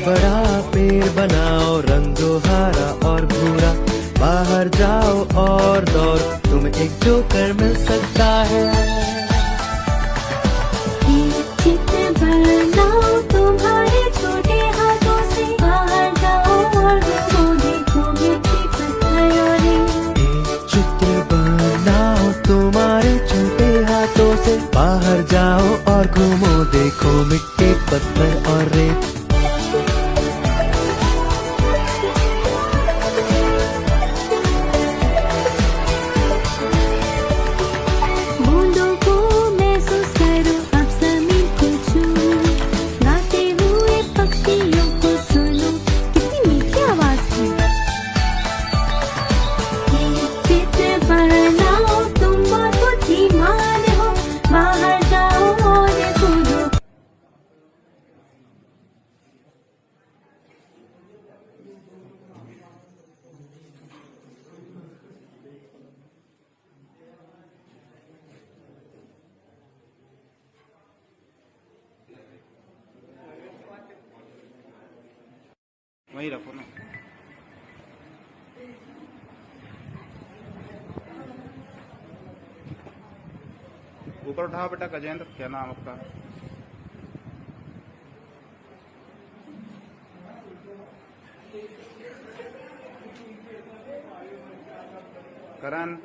बड़ा पेड़ बनाओ, रंगो हरा और भूरा। बाहर जाओ और दौड़, तुम्हें एक जोकर मिल सकता है। चित्र बनाओ तुम्हारे छोटे हाथों से, बाहर जाओ और देखो मिट्टी पत्थर और एक चित्र बनाओ तुम्हारे छोटे हाथों से, बाहर जाओ और घूमो, देखो मिट्टी पत्थर और रेत। वहीं रखो ना। ऊपर उठाओ बेटा। गजेंद्र, क्या नाम आपका? करण।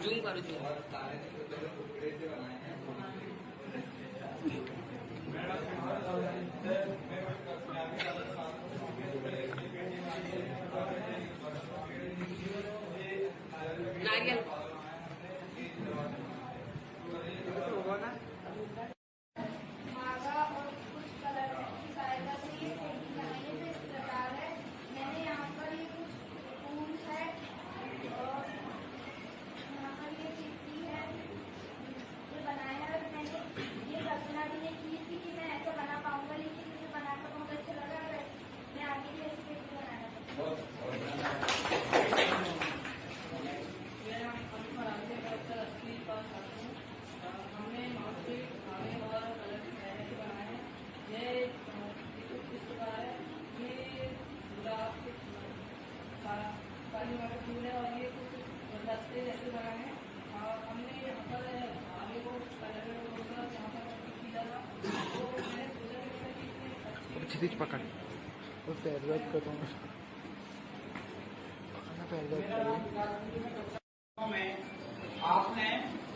जूम करो, जूम। नारियल क्षितिज पकड़। में आपने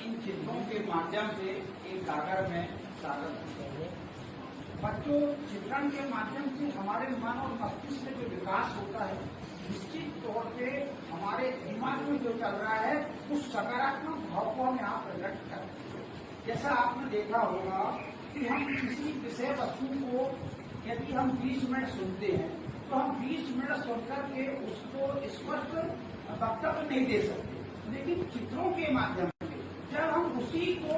इन चित्रों के माध्यम से एक कागज में सागर बच्चों, चित्रण के माध्यम से हमारे मन और मस्तिष्क में जो विकास होता है, निश्चित तौर पे हमारे दिमाग में जो चल रहा है उस सकारात्मक भाव को हम यहाँ प्रकट करते हैं। जैसा आपने देखा होगा कि हम किसी विषय वस्तु को यदि हम 20 मिनट सुनते हैं तो हम 20 मिनट सुनकर के उसको स्पष्ट वक्तव्य नहीं दे सकते, लेकिन चित्रों के माध्यम से जब हम उसी को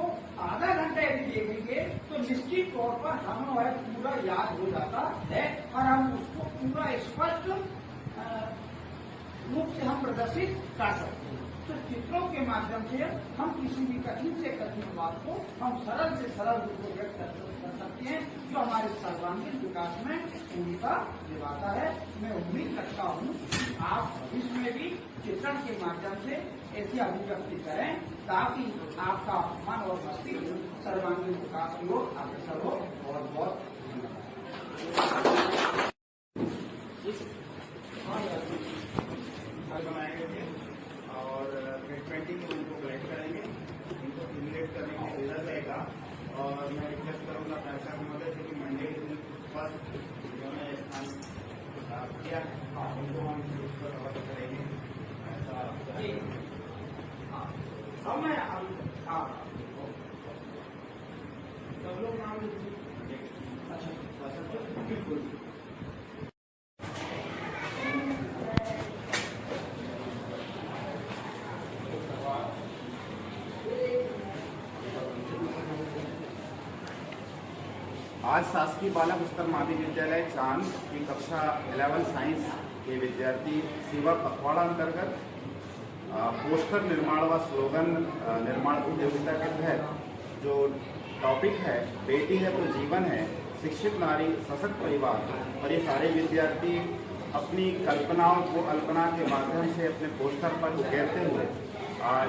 आधा घंटा यदि देखेंगे तो निश्चित तौर पर हमें वह पूरा याद हो जाता है और हम उसको पूरा स्पष्ट रूप से हम प्रदर्शित कर सकते हैं। तो चित्रों के माध्यम से हम किसी भी कठिन से कठिन बात को हम सरल से सरल रूप में व्यक्त कर सकते हैं, जो हमारे सर्वांगीण विकास में भूमिका निभाता है। मैं उम्मीद करता हूँ कि आप भविष्य में भी चित्रण के माध्यम से ऐसी अभिव्यक्ति करें ताकि आपका मन और मस्तिष्क सर्वांगीण विकास की ओर अग्रसर हो। बहुत बहुत और पेंटिंग में उनको कलेक्ट करेंगे, उनको इम्यूलेट करने का रिजल्ट रहेगा। और मैं रिक्वेस्ट करूँगा प्राचार्य महोदय से कि मंडे फर्स्ट जो है स्थान किया है उनको हम उस पर कवर करेंगे। ऐसा अब मैं सब लोग नाम अच्छा बिल्कुल आज शासकीय बालक उच्चतर माध्यमिक विद्यालय चांद की कक्षा 11 साइंस के विद्यार्थी सेवा पखवाड़ा अंतर्गत पोस्टर निर्माण व स्लोगन निर्माण प्रतियोगिता के तहत जो टॉपिक है बेटी है तो जीवन है, शिक्षित नारी सशक्त परिवार, और ये सारे विद्यार्थी अपनी कल्पनाओं को अल्पना के माध्यम से अपने पोस्टर पर उकेरते हुए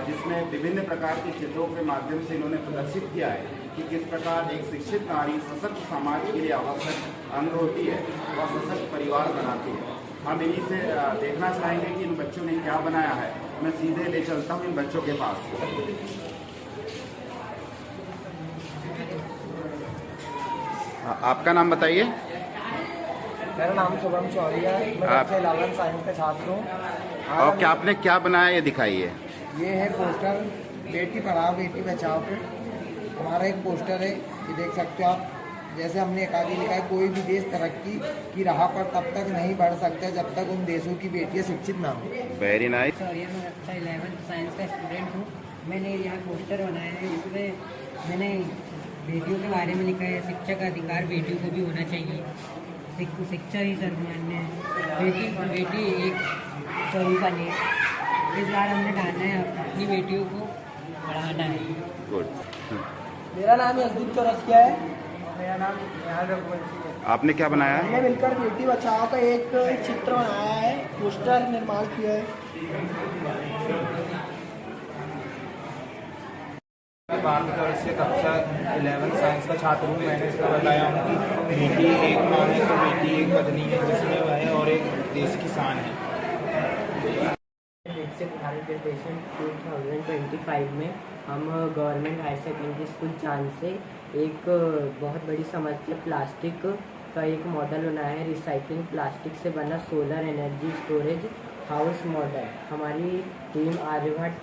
जिसमें विभिन्न प्रकार के चित्रों के माध्यम से इन्होंने प्रदर्शित किया है कि किस प्रकार एक शिक्षित नारी सशक्त समाज के लिए आवश्यक अंग होती है और सशक्त परिवार बनाती है। हम इन्हीं से देखना चाहेंगे कि इन बच्चों ने क्या बनाया है। मैं सीधे ले चलता हूँ इन बच्चों के पास। आपका नाम बताइए। मेरा नाम शुभम चौधरी है। मैं कक्षा 11 साइंस का छात्र हूँ। और क्या आपने क्या बनाया ये दिखाइए। ये है पोस्टर बेटी पढ़ाओ बेटी बचाओ पे। हमारा एक पोस्टर है, ये देख सकते हो आप। जैसे हमने एक आगे लिखा है, कोई भी देश तरक्की की राह पर तब तक नहीं बढ़ सकता जब तक उन देशों की बेटियां शिक्षित ना हो। Very nice. सॉरी, मैं कक्षा 11 साइंस का स्टूडेंट हूँ। मैंने यहाँ पोस्टर बनाया है, इसमें मैंने बेटियों के बारे में लिखा है। शिक्षा का अधिकार बेटियों को भी होना चाहिए। शिक्षा ही सर्वमान्य है। बेटी एक स्वरूपा ने इस बार हमने ठाना है अपनी बेटियों को बढ़ाना है। गुड। मेरा नाम यशदीप चौरसिया है। मेरा नाम निहाल रघुवंशी है। आपने क्या बनाया है? हमने मिलकर बेटी बचाओ का एक चित्र बनाया है, पोस्टर निर्माण किया है। भारत चौरसिया कक्षा 11 साइंस का छात्र हूँ। मैंने इसका बताया हूँ कि बेटी एक माँ है तो बेटी एक पत्नी है, जिसमें वह है और एक देश की शान है। विकसित भारत जनरेशन 2025 में हम गवर्नमेंट हायर सेकेंडरी स्कूल चांद से एक बहुत बड़ी समस्या प्लास्टिक का एक मॉडल बनाया है। रिसाइकलिंग प्लास्टिक से बना solar energy storage house model. हमारी टीम आर्यभट्ट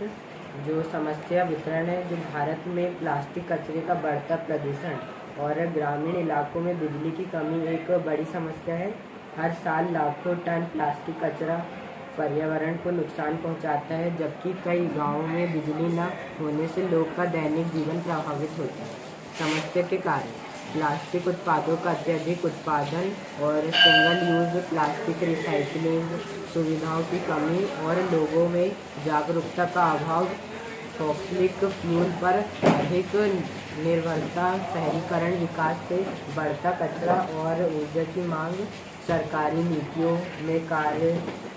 जो समस्या वितरण है, जो भारत में प्लास्टिक कचरे का बढ़ता प्रदूषण और ग्रामीण इलाकों में बिजली की कमी एक बड़ी समस्या है। हर साल लाखों टन प्लास्टिक कचरा पर्यावरण को नुकसान पहुंचाता है, जबकि कई गांवों में बिजली न होने से लोग का दैनिक जीवन प्रभावित होता है। समस्या के कारण प्लास्टिक उत्पादों का अत्यधिक उत्पादन और सिंगल यूज प्लास्टिक रिसाइकलिंग सुविधाओं की कमी और लोगों में जागरूकता का अभाव, फॉसिल फ्यूल पर अधिक निर्भरता, शहरीकरण विकास से बढ़ता कचरा और ऊर्जा की मांग, सरकारी नीतियों में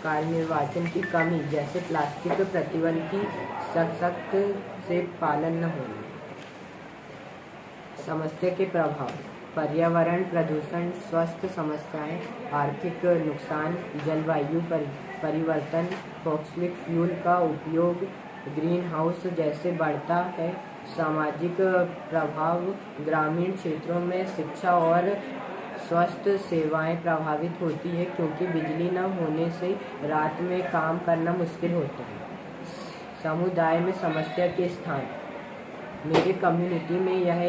कार्यनिर्वाचन की कमी जैसे प्लास्टिक प्रतिबंध की सख्त से पालन न होना। समस्या के प्रभाव: पर्यावरण प्रदूषण, स्वास्थ्य समस्याएं, आर्थिक नुकसान, जलवायु परिवर्तन, फॉसिल फ्यूल का उपयोग ग्रीन हाउस जैसे बढ़ता है। सामाजिक प्रभाव: ग्रामीण क्षेत्रों में शिक्षा और स्वास्थ्य सेवाएं प्रभावित होती है, क्योंकि बिजली न होने से रात में काम करना मुश्किल होता है। समुदाय में समस्या के स्थान: मेरी कम्युनिटी में यह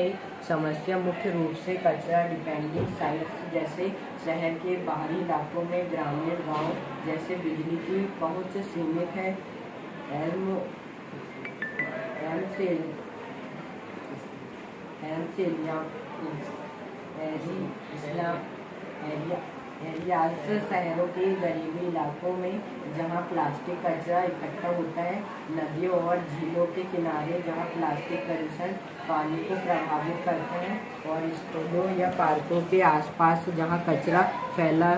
समस्या मुख्य रूप से कचरा डिपेंडिंग साइट्स जैसे शहर के बाहरी इलाकों में, ग्रामीण गांव जैसे बिजली की पहुंच सीमित है। शहरों के गरीबी इलाकों में जहां प्लास्टिक कचरा इकट्ठा होता है, नदियों और झीलों के किनारे जहां प्लास्टिक प्रदूषण पानी को प्रभावित करता है, और स्कूलों या पार्कों के आसपास जहां कचरा फैला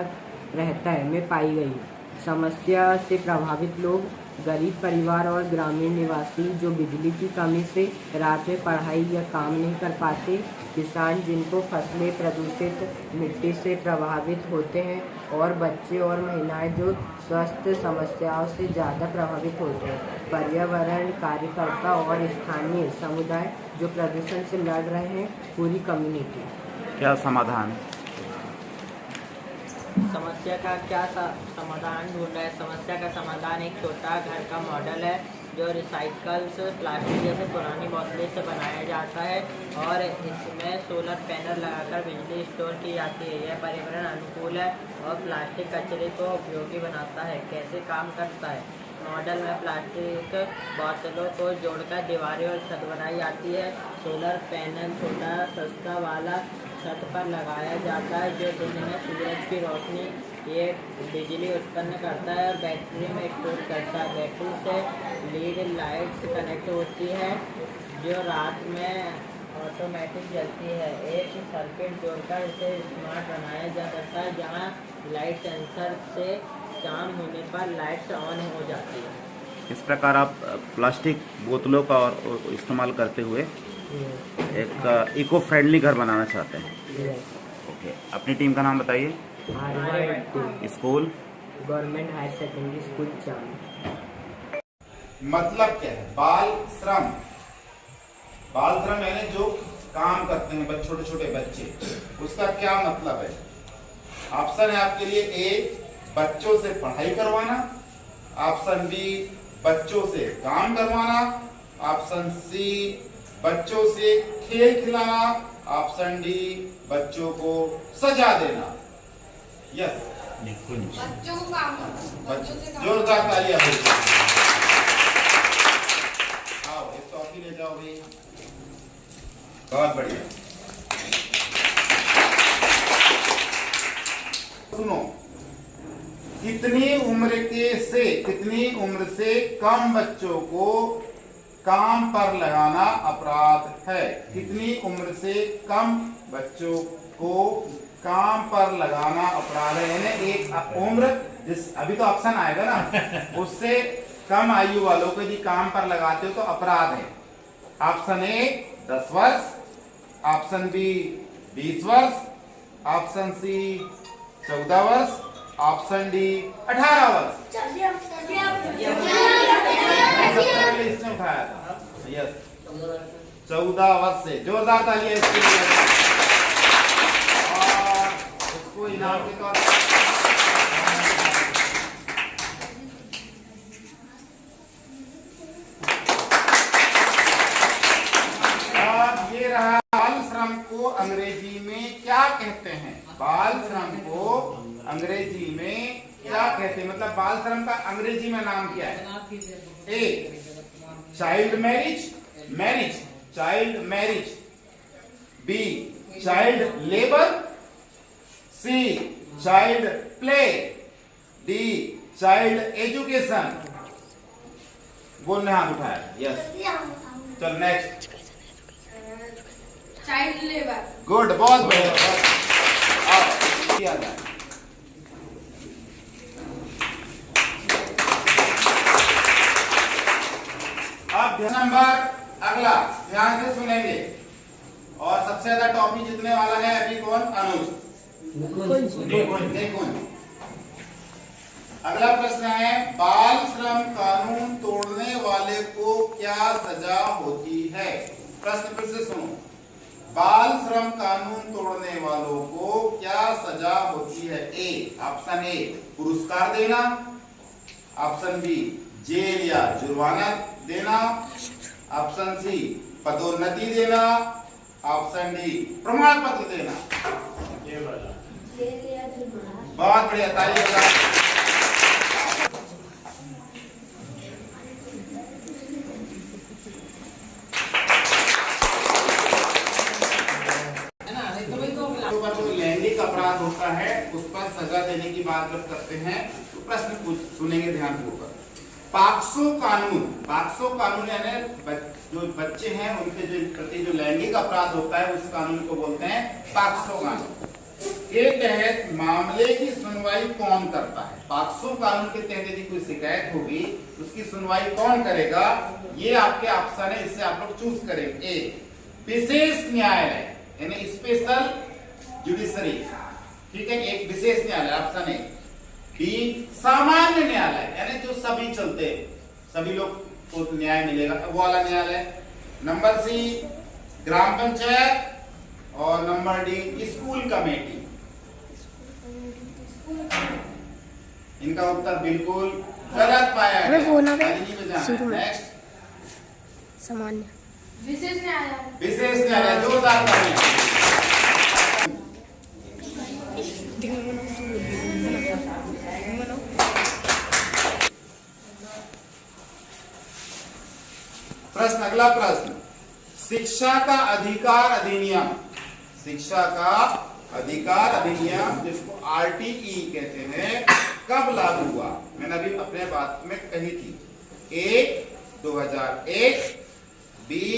रहता है में पाई गई है। समस्या से प्रभावित लोग: गरीब परिवार और ग्रामीण निवासी जो बिजली की कमी से रात में पढ़ाई या काम नहीं कर पाते, किसान जिनको फसलें प्रदूषित मिट्टी से प्रभावित होते हैं, और बच्चे और महिलाएं जो स्वास्थ्य समस्याओं से ज़्यादा प्रभावित होते हैं। पर्यावरण कार्यकर्ता और स्थानीय समुदाय जो प्रदूषण से लड़ रहे हैं। पूरी कम्युनिटी। क्या समाधान? समस्या का क्या समाधान ढूंढा है? समस्या का समाधान एक छोटा घर का मॉडल है जो रिसाइकल्स प्लास्टिक जैसे पुरानी बोतलें से बनाया जाता है और इसमें सोलर पैनल लगाकर बिजली स्टोर की जाती है। यह पर्यावरण अनुकूल है और प्लास्टिक कचरे को उपयोगी बनाता है। कैसे काम करता है? मॉडल में प्लास्टिक बोतलों को जोड़कर दीवारें और छत बनाई जाती है। सोलर पैनल छोटा सस्ता वाला छत पर लगाया जाता है, जो दिन में सूरज की रोशनी ये बिजली उत्पन्न करता है और बैटरी में स्टोर करता है। बैटरी से लीड लाइट्स कनेक्ट होती है जो रात में ऑटोमेटिक जलती है। एक सर्किट जोड़कर इसे स्मार्ट बनाया जा सकता है, जहां लाइट सेंसर से शाम होने पर लाइट्स ऑन हो जाती है। इस प्रकार आप प्लास्टिक बोतलों का इस्तेमाल करते हुए एक इको फ्रेंडली घर बनाना चाहते हैं। ओके, अपनी टीम का नाम बताइए। School government higher secondary school Chand. मतलब क्या है बाल श्रम? बाल श्रम यानी जो काम करते हैं छोटे छोटे बच्चे, उसका क्या मतलब है? ऑप्शन है आपके लिए ए, बच्चों से पढ़ाई करवाना। ऑप्शन बी, बच्चों से काम करवाना। ऑप्शन सी, बच्चों से खेल खिलाना। ऑप्शन डी, बच्चों को सजा देना। यस, बच्चों को काम करना। जोरदार तालियां हो। आओ एक टॉफी ले जाओ भाई। बहुत बढ़िया। सुनो, कितनी उम्र से कम बच्चों को काम पर लगाना अपराध है? कितनी उम्र से कम बच्चों को काम पर लगाना अपराध है? यानी एक उम्र जिस अभी तो ऑप्शन आएगा ना, उससे कम आयु वालों को यदि काम पर लगाते हो तो अपराध है। ऑप्शन ए 10 वर्ष, ऑप्शन बी 20 वर्ष, ऑप्शन सी 14 वर्ष, ऑप्शन डी 18 वर्ष। इसने उठाया था। यस, 14 वर्ष से। जोरदार तालियां इसके लिए। और इसको इनाम के तौर पर ये रहा। बाल श्रम को अंग्रेजी में क्या कहते हैं? बाल श्रम को अंग्रेजी में क्या कहते हैं? मतलब बाल श्रम का अंग्रेजी में नाम क्या है? A, child marriage, child marriage. B, child labour. C, child play. D, child education. बोलने हाथ उठाया। यस, चल नेक्स्ट। Child labour. गुड, बहुत बढ़िया। आओ किया जाए। अब नंबर अगला ध्यान से सुनेंगे और सबसे ज्यादा टॉपिक जीतने वाला है अभी कौन? अनुज। निकुंज। अगला प्रश्न है, बाल श्रम कानून तोड़ने वाले को क्या सजा होती है? प्रश्न फिर से सुनो। बाल श्रम कानून तोड़ने वालों को क्या सजा होती है? ए, ऑप्शन ए पुरस्कार देना। ऑप्शन बी जेल या जुर्माना देना। ऑप्शन सी पदोन्नति देना। ऑप्शन डी प्रमाण पत्र देना। बहुत बढ़िया, ताली बजाओ। लैंगिक अपराध होता है उस पर सजा देने की बात जब करते हैं तो प्रश्न सुनेंगे ध्यानपूर्वक। पाक्सो कानून यानी जो बच्चे हैं उनके जो प्रति जो लैंगिक अपराध होता है उस कानून को बोलते हैं पाक्सो कानून। के तहत मामले की सुनवाई कौन करता है? पाक्सो कानून के तहत यदि कोई शिकायत होगी उसकी सुनवाई कौन करेगा? ये आपके ऑप्शन है, इससे आप लोग चूज करेंगे। ए, विशेष न्यायालय यानी स्पेशल जुडिशरी, ठीक है, एक विशेष न्यायालय, ऑप्शन ए। बी, सामान्य न्यायालय यानी जो सभी चलते, सभी लोग को न्याय मिलेगा वो वाला न्यायालय। नंबर सी, ग्राम पंचायत। और नंबर डी, स्कूल कमेटी। इनका उत्तर बिल्कुल गलत पाया गया। नेक्स्ट, सामान्य विशेष न्यायालय। विशेष न्यायालय। जोरदार तालियां। प्रश्न, अगला प्रश्न, शिक्षा का अधिकार अधिनियम शिक्षा का अधिकार अधिनियम, जिसको आरटीई कहते हैं, कब लागू हुआ? मैंने अभी अपने बात में कही थी। ए 2001, बी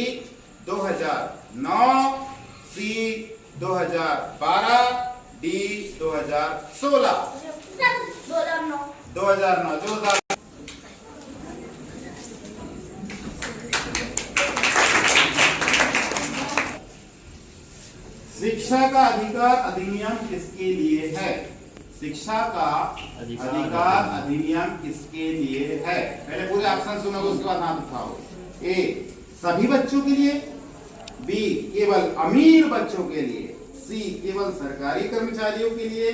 2009, सी 2012, डी 2016। 2009 जोरदार। शिक्षा का अधिकार अधिनियम किसके लिए है? शिक्षा का अधिकार अधिनियम किसके लिए है? पहले पूरे ऑप्शन सुनोगे, उसके बाद हाथ उठाओ। ए सभी बच्चों के लिए, बी केवल अमीर बच्चों के लिए, सी केवल सरकारी कर्मचारियों के लिए,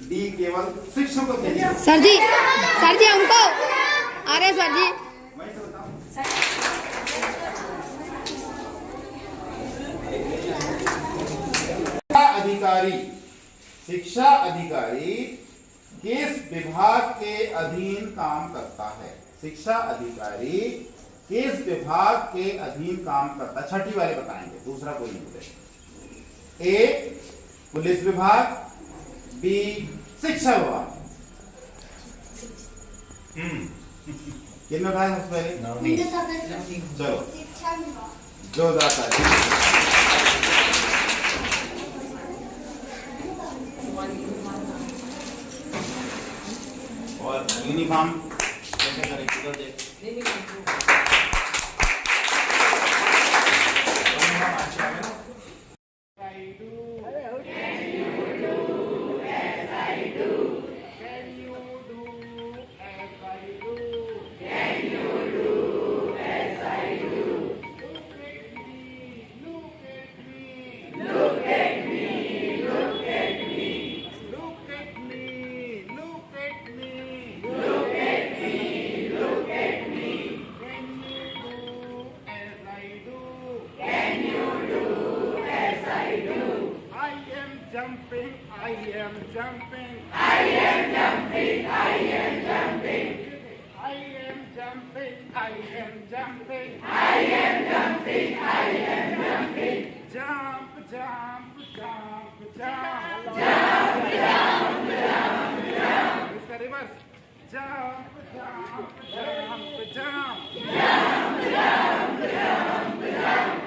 डी केवल शिक्षकों के लिए। सर जी हमको अरे सर जी वही तो बताओ। शिक्षा अधिकारी किस विभाग के अधीन काम करता है? शिक्षा अधिकारी किस विभाग के अधीन काम करता है? छठी वाले बताएंगे, दूसरा कोई नहीं बताएगा। ए पुलिस विभाग, बी शिक्षा विभाग। किन बताया सबसे पहले? चलो जोरदार ताली। और यूनिफॉर्म कैसे करेंगे? तो देख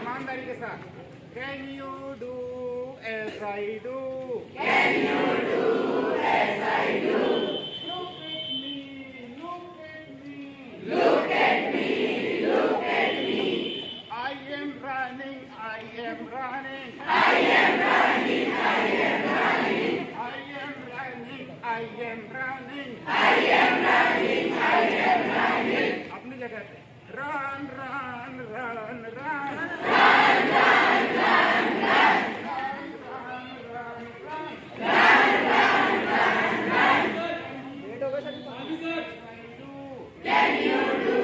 ईमानदारी के साथ। Can you do as I do? Can you do as I do? Look at me, look at me, look at me, look at me. I am running, I am running, I am running, I am running, I am running, I am running, I am running, I am running. अपनी जगह पे run, run, run, run, run, run, run, run, run, run, run, run, run, run, run. Can you do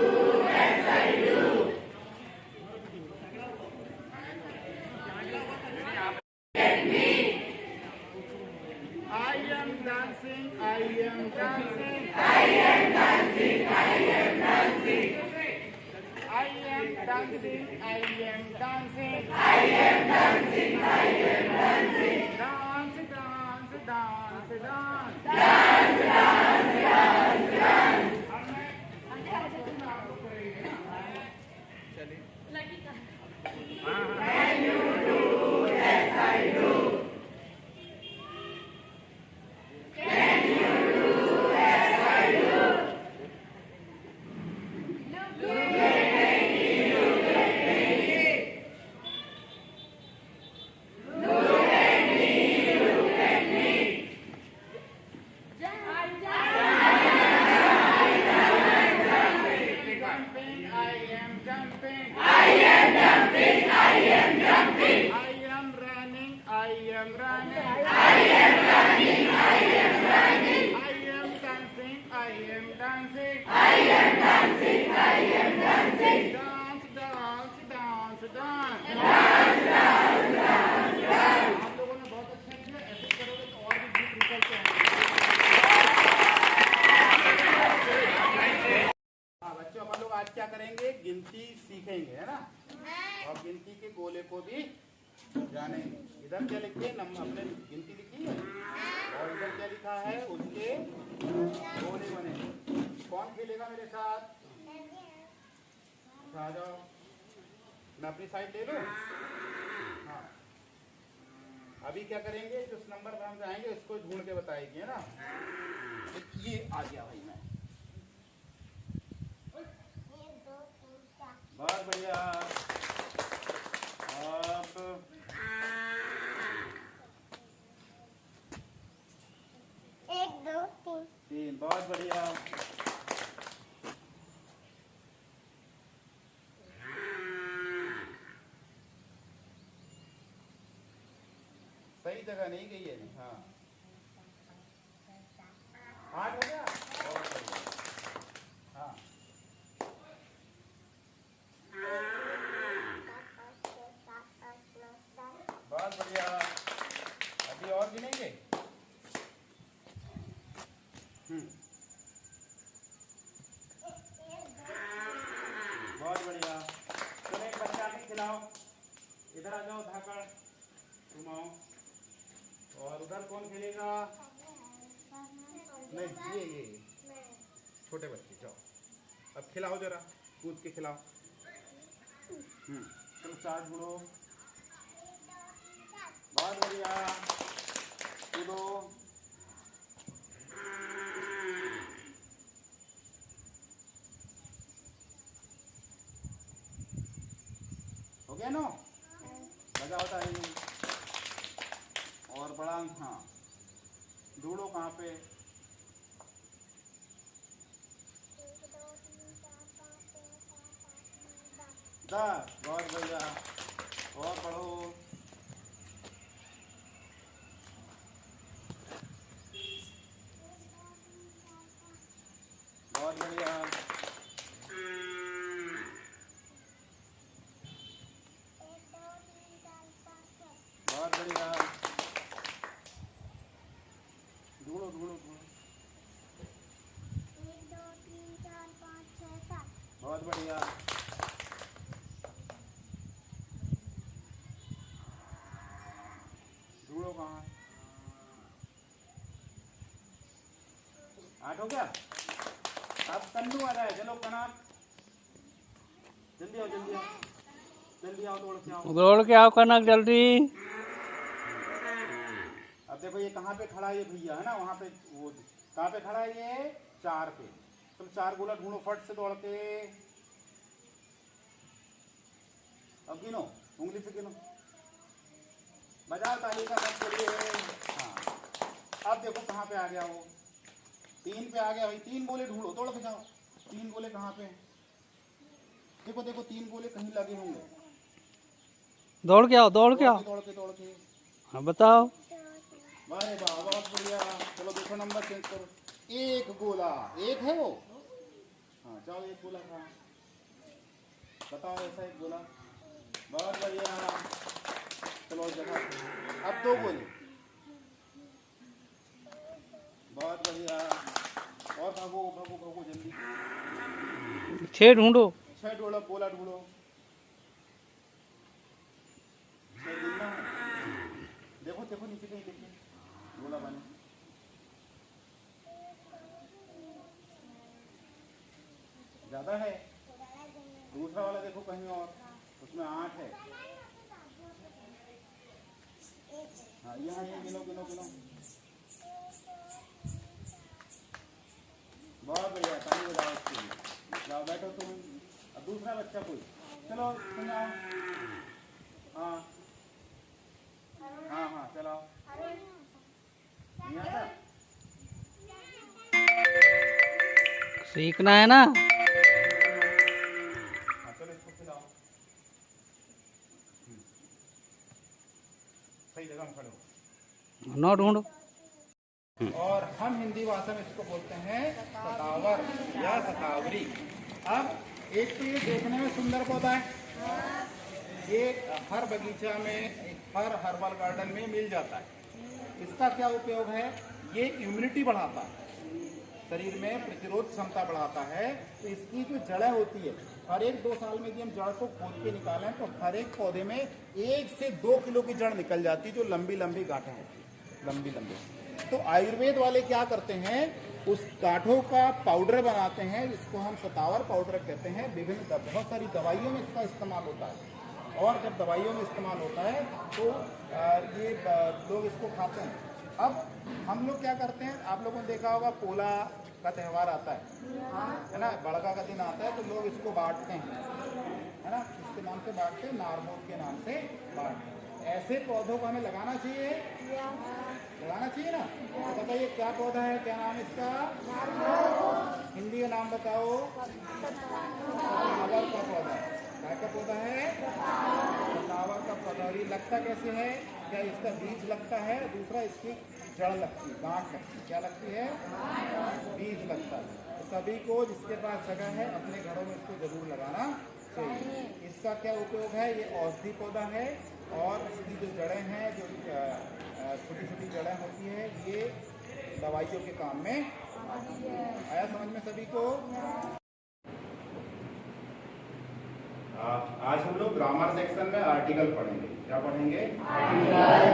as I do? Let me. I am dancing, I am dancing, I am dancing, I am dancing. I am dancing, I am dancing, I am dancing, I am dancing. Dance, dance, dance, dance, dance, dance, dance, dance. Can you do as I do? Can you do as I do? Look at me, look at me. Look at me, look at me. Jumping, I am jumping. I am jumping, I am jumping. I am running, I am running. I am running, I am running. I am dancing, I am dancing. I am dancing, I am dancing. Dance, dance, dance, dance. Dance, dance, dance, dance. आप लोगों ने बहुत अच्छा किया, ऐसे करोगे तो और भी गीत निकलते हैं। हाँ बच्चों, अपन लोग आज क्या करेंगे? गिनती सीखेंगे, है ना? और गिनती के गोले को भी जानेंगे। इधर क्या लिखिए, अपने गिनती लिखी है, और इधर क्या लिखा है, उसके गोले बने। कौन खेलेगा मेरे साथ? आ जाओ, मैं अपनी साइड ले लूं। हाँ, अभी क्या करेंगे, जिस नंबर पर हम जाएंगे उसको ढूंढ के बताएगी, है ना। ये आ गया भाई, मैं बहुत बढ़िया। अब 1 2 3 बहुत बढ़िया। सही जगह नहीं गई है। हाँ, 8 हो गया। बहुत बढ़िया। हाँ, 7 बहुत बढ़िया। अभी और गिनेंगे। बहुत बढ़िया। चलो एक बच्चा भी खिलाओ, इधर आ जाओ, धाकड़ घुमाओ। और उधर कौन खेलेगा? नहीं, ये छोटे बच्चे, जाओ अब खिलाओ, जरा कूद के खिलाओ। चलो चार्ज बुड़ो। बहुत बढ़िया, कूदो। हो गया नो, मजा होता है। और बड़ा, हाँ, ढूंढो कहाँ पे। 10। बहुत बढ़िया, और पढ़ो। बहुत बढ़िया। बहुत बढ़िया, ढूंढो ढूंढो ढूंढो। 1 2 3 4 5 6 7 बहुत बढ़िया। ढूंढो कहाँ। 8 हो गया। अब कन्नू आ जाए। चलो कनक, जल्दी आओ, जल्दी आओ, जल्दी आओ, दौड़ के आओ। दौड़ के आओ कनक, जल्दी। अब देखो ये कहाँ पे खड़ा है, ये भैया है ना, वहाँ पे, वो कहाँ पे खड़ा है, ये 4 पे। तुम 4 गोला ढूंढो फट से दौड़ के। अब गिनो, उंगली से गिनो, बजाओ ताली का सब के लिए। हाँ, अब देखो कहाँ पे आ गया वो, 3 पे आ गया भाई। 3 गोले ढूंढो, दौड़ के जाओ। 3 गोले कहाँ पे? देखो देखो, 3 गोले कहीं लगे होंगे। दौड़ के आओ, दौड़ के आओ। दौड़ के। हाँ बताओ। वाह वाह, बहुत बढ़िया। चलो देखो, नंबर चेंज करो। 1 गोला, 1 है वो। हाँ, जाओ 1 गोला था, बताओ ऐसा 1 गोला। बहुत बढ़िया। चलो जगह, अब 2 गोले। बहुत बढ़िया, और भागो भागो भागो जल्दी। 6 ढूंढो। 6 ढूंढो, गोला ढूंढो। 6 ढूंढना है। देखो देखो, नीचे कहीं देखिए गोला बने। ज्यादा है। दूसरा वाला देखो कहीं और, उसमें 8 है। हाँ, यहाँ ये गिनो गिनो गिनो। बहुत बढ़िया, ताली बजाओ उसके लिए। जाओ बैठो तुम। अब दूसरा बच्चा कोई, चलो तुम आओ। हाँ हाँ हाँ, चलो। नहीं आता? सीखना है ना। हाँ, चलो इसको खिलाओ। सही जगह में खड़े हो। नौ ढूंढो। और हम हिंदी भाषा में इसको बोलते हैं सतावर या सतावरी। अब एक तो ये देखने में सुंदर पौधा है, ये हर बगीचा में, हर हर्बल गार्डन में मिल जाता है। इसका क्या उपयोग है? ये इम्यूनिटी बढ़ाता है, शरीर में प्रतिरोध क्षमता बढ़ाता है। तो इसकी जो जड़ें होती है, हर एक 2 साल में यदि हम जड़ को खोद के निकालें तो हर एक पौधे में 1 से 2 किलो की जड़ निकल जाती है, जो लंबी लंबी गांठें होती है, लंबी लंबी। तो आयुर्वेद वाले क्या करते हैं, उस गांठों का पाउडर बनाते हैं, इसको हम शतावर पाउडर कहते हैं। विभिन्न बहुत सारी दवाइयों में इसका इस्तेमाल होता है, और जब दवाइयों में इस्तेमाल होता है तो ये लोग इसको खाते हैं। अब हम लोग क्या करते हैं, आप लोगों ने देखा होगा पोला का त्यौहार आता है ना, बड़का का दिन आता है, तो लोग इसको बांटते हैं, है ना, इसके नाम से बांटते हैं, नारमोद के नाम से बांटते हैं। ऐसे पौधों को हमें लगाना चाहिए, लगाना चाहिए ना। तो बताइए क्या पौधा है, क्या नाम इसका? हिंदी का नाम बताओ। सतावर का पौधा, क्या का पौधा है? सतावर का पौधा। और ये लगता कैसे है? क्या इसका बीज लगता है, दूसरा इसकी जड़ लगती है, गांठ लगती है। क्या लगती है? बीज लगता है। तो सभी को जिसके पास जगह है अपने घरों में इसको जरूर लगाना चाहिए। इसका क्या उपयोग है? ये औषधि पौधा है, और इसकी जो जड़ें हैं, जो छोटी छोटी जड़ें होती है, ये दवाइयों के काम में आती है। आया समझ में सभी को? आज हम लोग ग्रामर सेक्शन में आर्टिकल पढ़ेंगे। क्या पढ़ेंगे?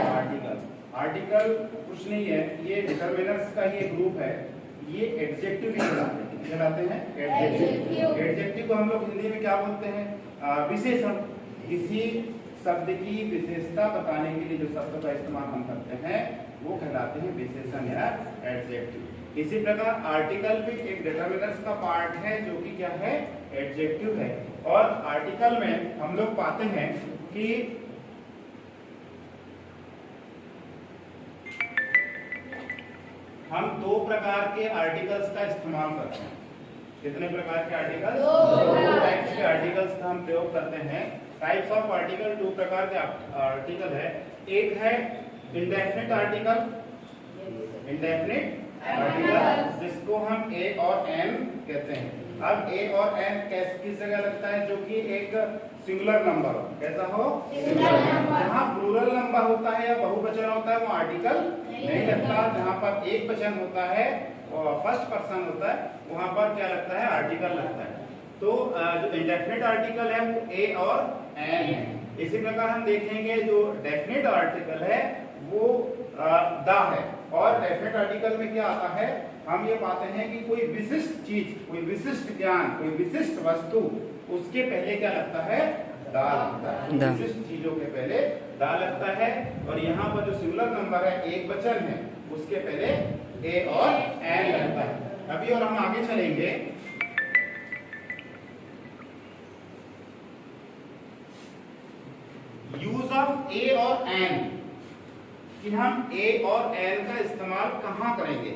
आर्टिकल। आर्टिकल कुछ नहीं है, ये डिटरमिनर्स का ही ग्रुप है। ये एडजेक्टिव भी कहलाते हैं। एडजेक्टिव, एडजेक्टिव को हम लोग हिंदी में क्या बोलते हैं? विशेषण। किसी शब्द की विशेषता बताने के लिए जो शब्द का इस्तेमाल हम करते हैं वो कहलाते हैं विशेषण या एडजेक्टिव। इसी प्रकार आर्टिकल भी एक डिटरमिनर्स का पार्ट है, जो कि क्या है? एडजेक्टिव है। और आर्टिकल में हम लोग पाते हैं कि हम 2 प्रकार के आर्टिकल्स का इस्तेमाल करते हैं। कितने प्रकार के आर्टिकल्स? 2 टाइप्स के आर्टिकल्स का हम प्रयोग करते हैं। टाइप्स ऑफ आर्टिकल 2 प्रकार के आर्टिकल है। एक है इंडेफिनिट आर्टिकल, इंडेफिनिट आर्टिकल जिसको हम ए और एन कहते हैं। अब ए और एन किस जगह लगता है? जो कि एक सिंगुलर नंबर हो। कैसा हो? Singular number. जहाँ प्लूरल नंबर होता है या बहुवचन होता है वो आर्टिकल नहीं लगता। जहाँ पर एक वचन होता है और फर्स्ट पर्सन होता है वहां पर क्या लगता है? आर्टिकल लगता है। तो जो इंडेफिनिट आर्टिकल है वो ए और एन है। इसी प्रकार हम देखेंगे जो डेफिनिट आर्टिकल है वो द है। और डेफिनिट आर्टिकल में क्या आता है? हम ये पाते हैं कि कोई विशिष्ट चीज, कोई विशिष्ट ज्ञान, कोई विशिष्ट वस्तु, उसके पहले क्या लगता है? दा लगता है। विशिष्ट चीजों के पहले दा लगता है। और यहाँ पर जो सिंगुलर नंबर है, एक वचन है, उसके पहले ए और एन लगता है। अभी और हम आगे चलेंगे। यूज ऑफ ए और एन, कि हम ए और एन का इस्तेमाल कहां करेंगे?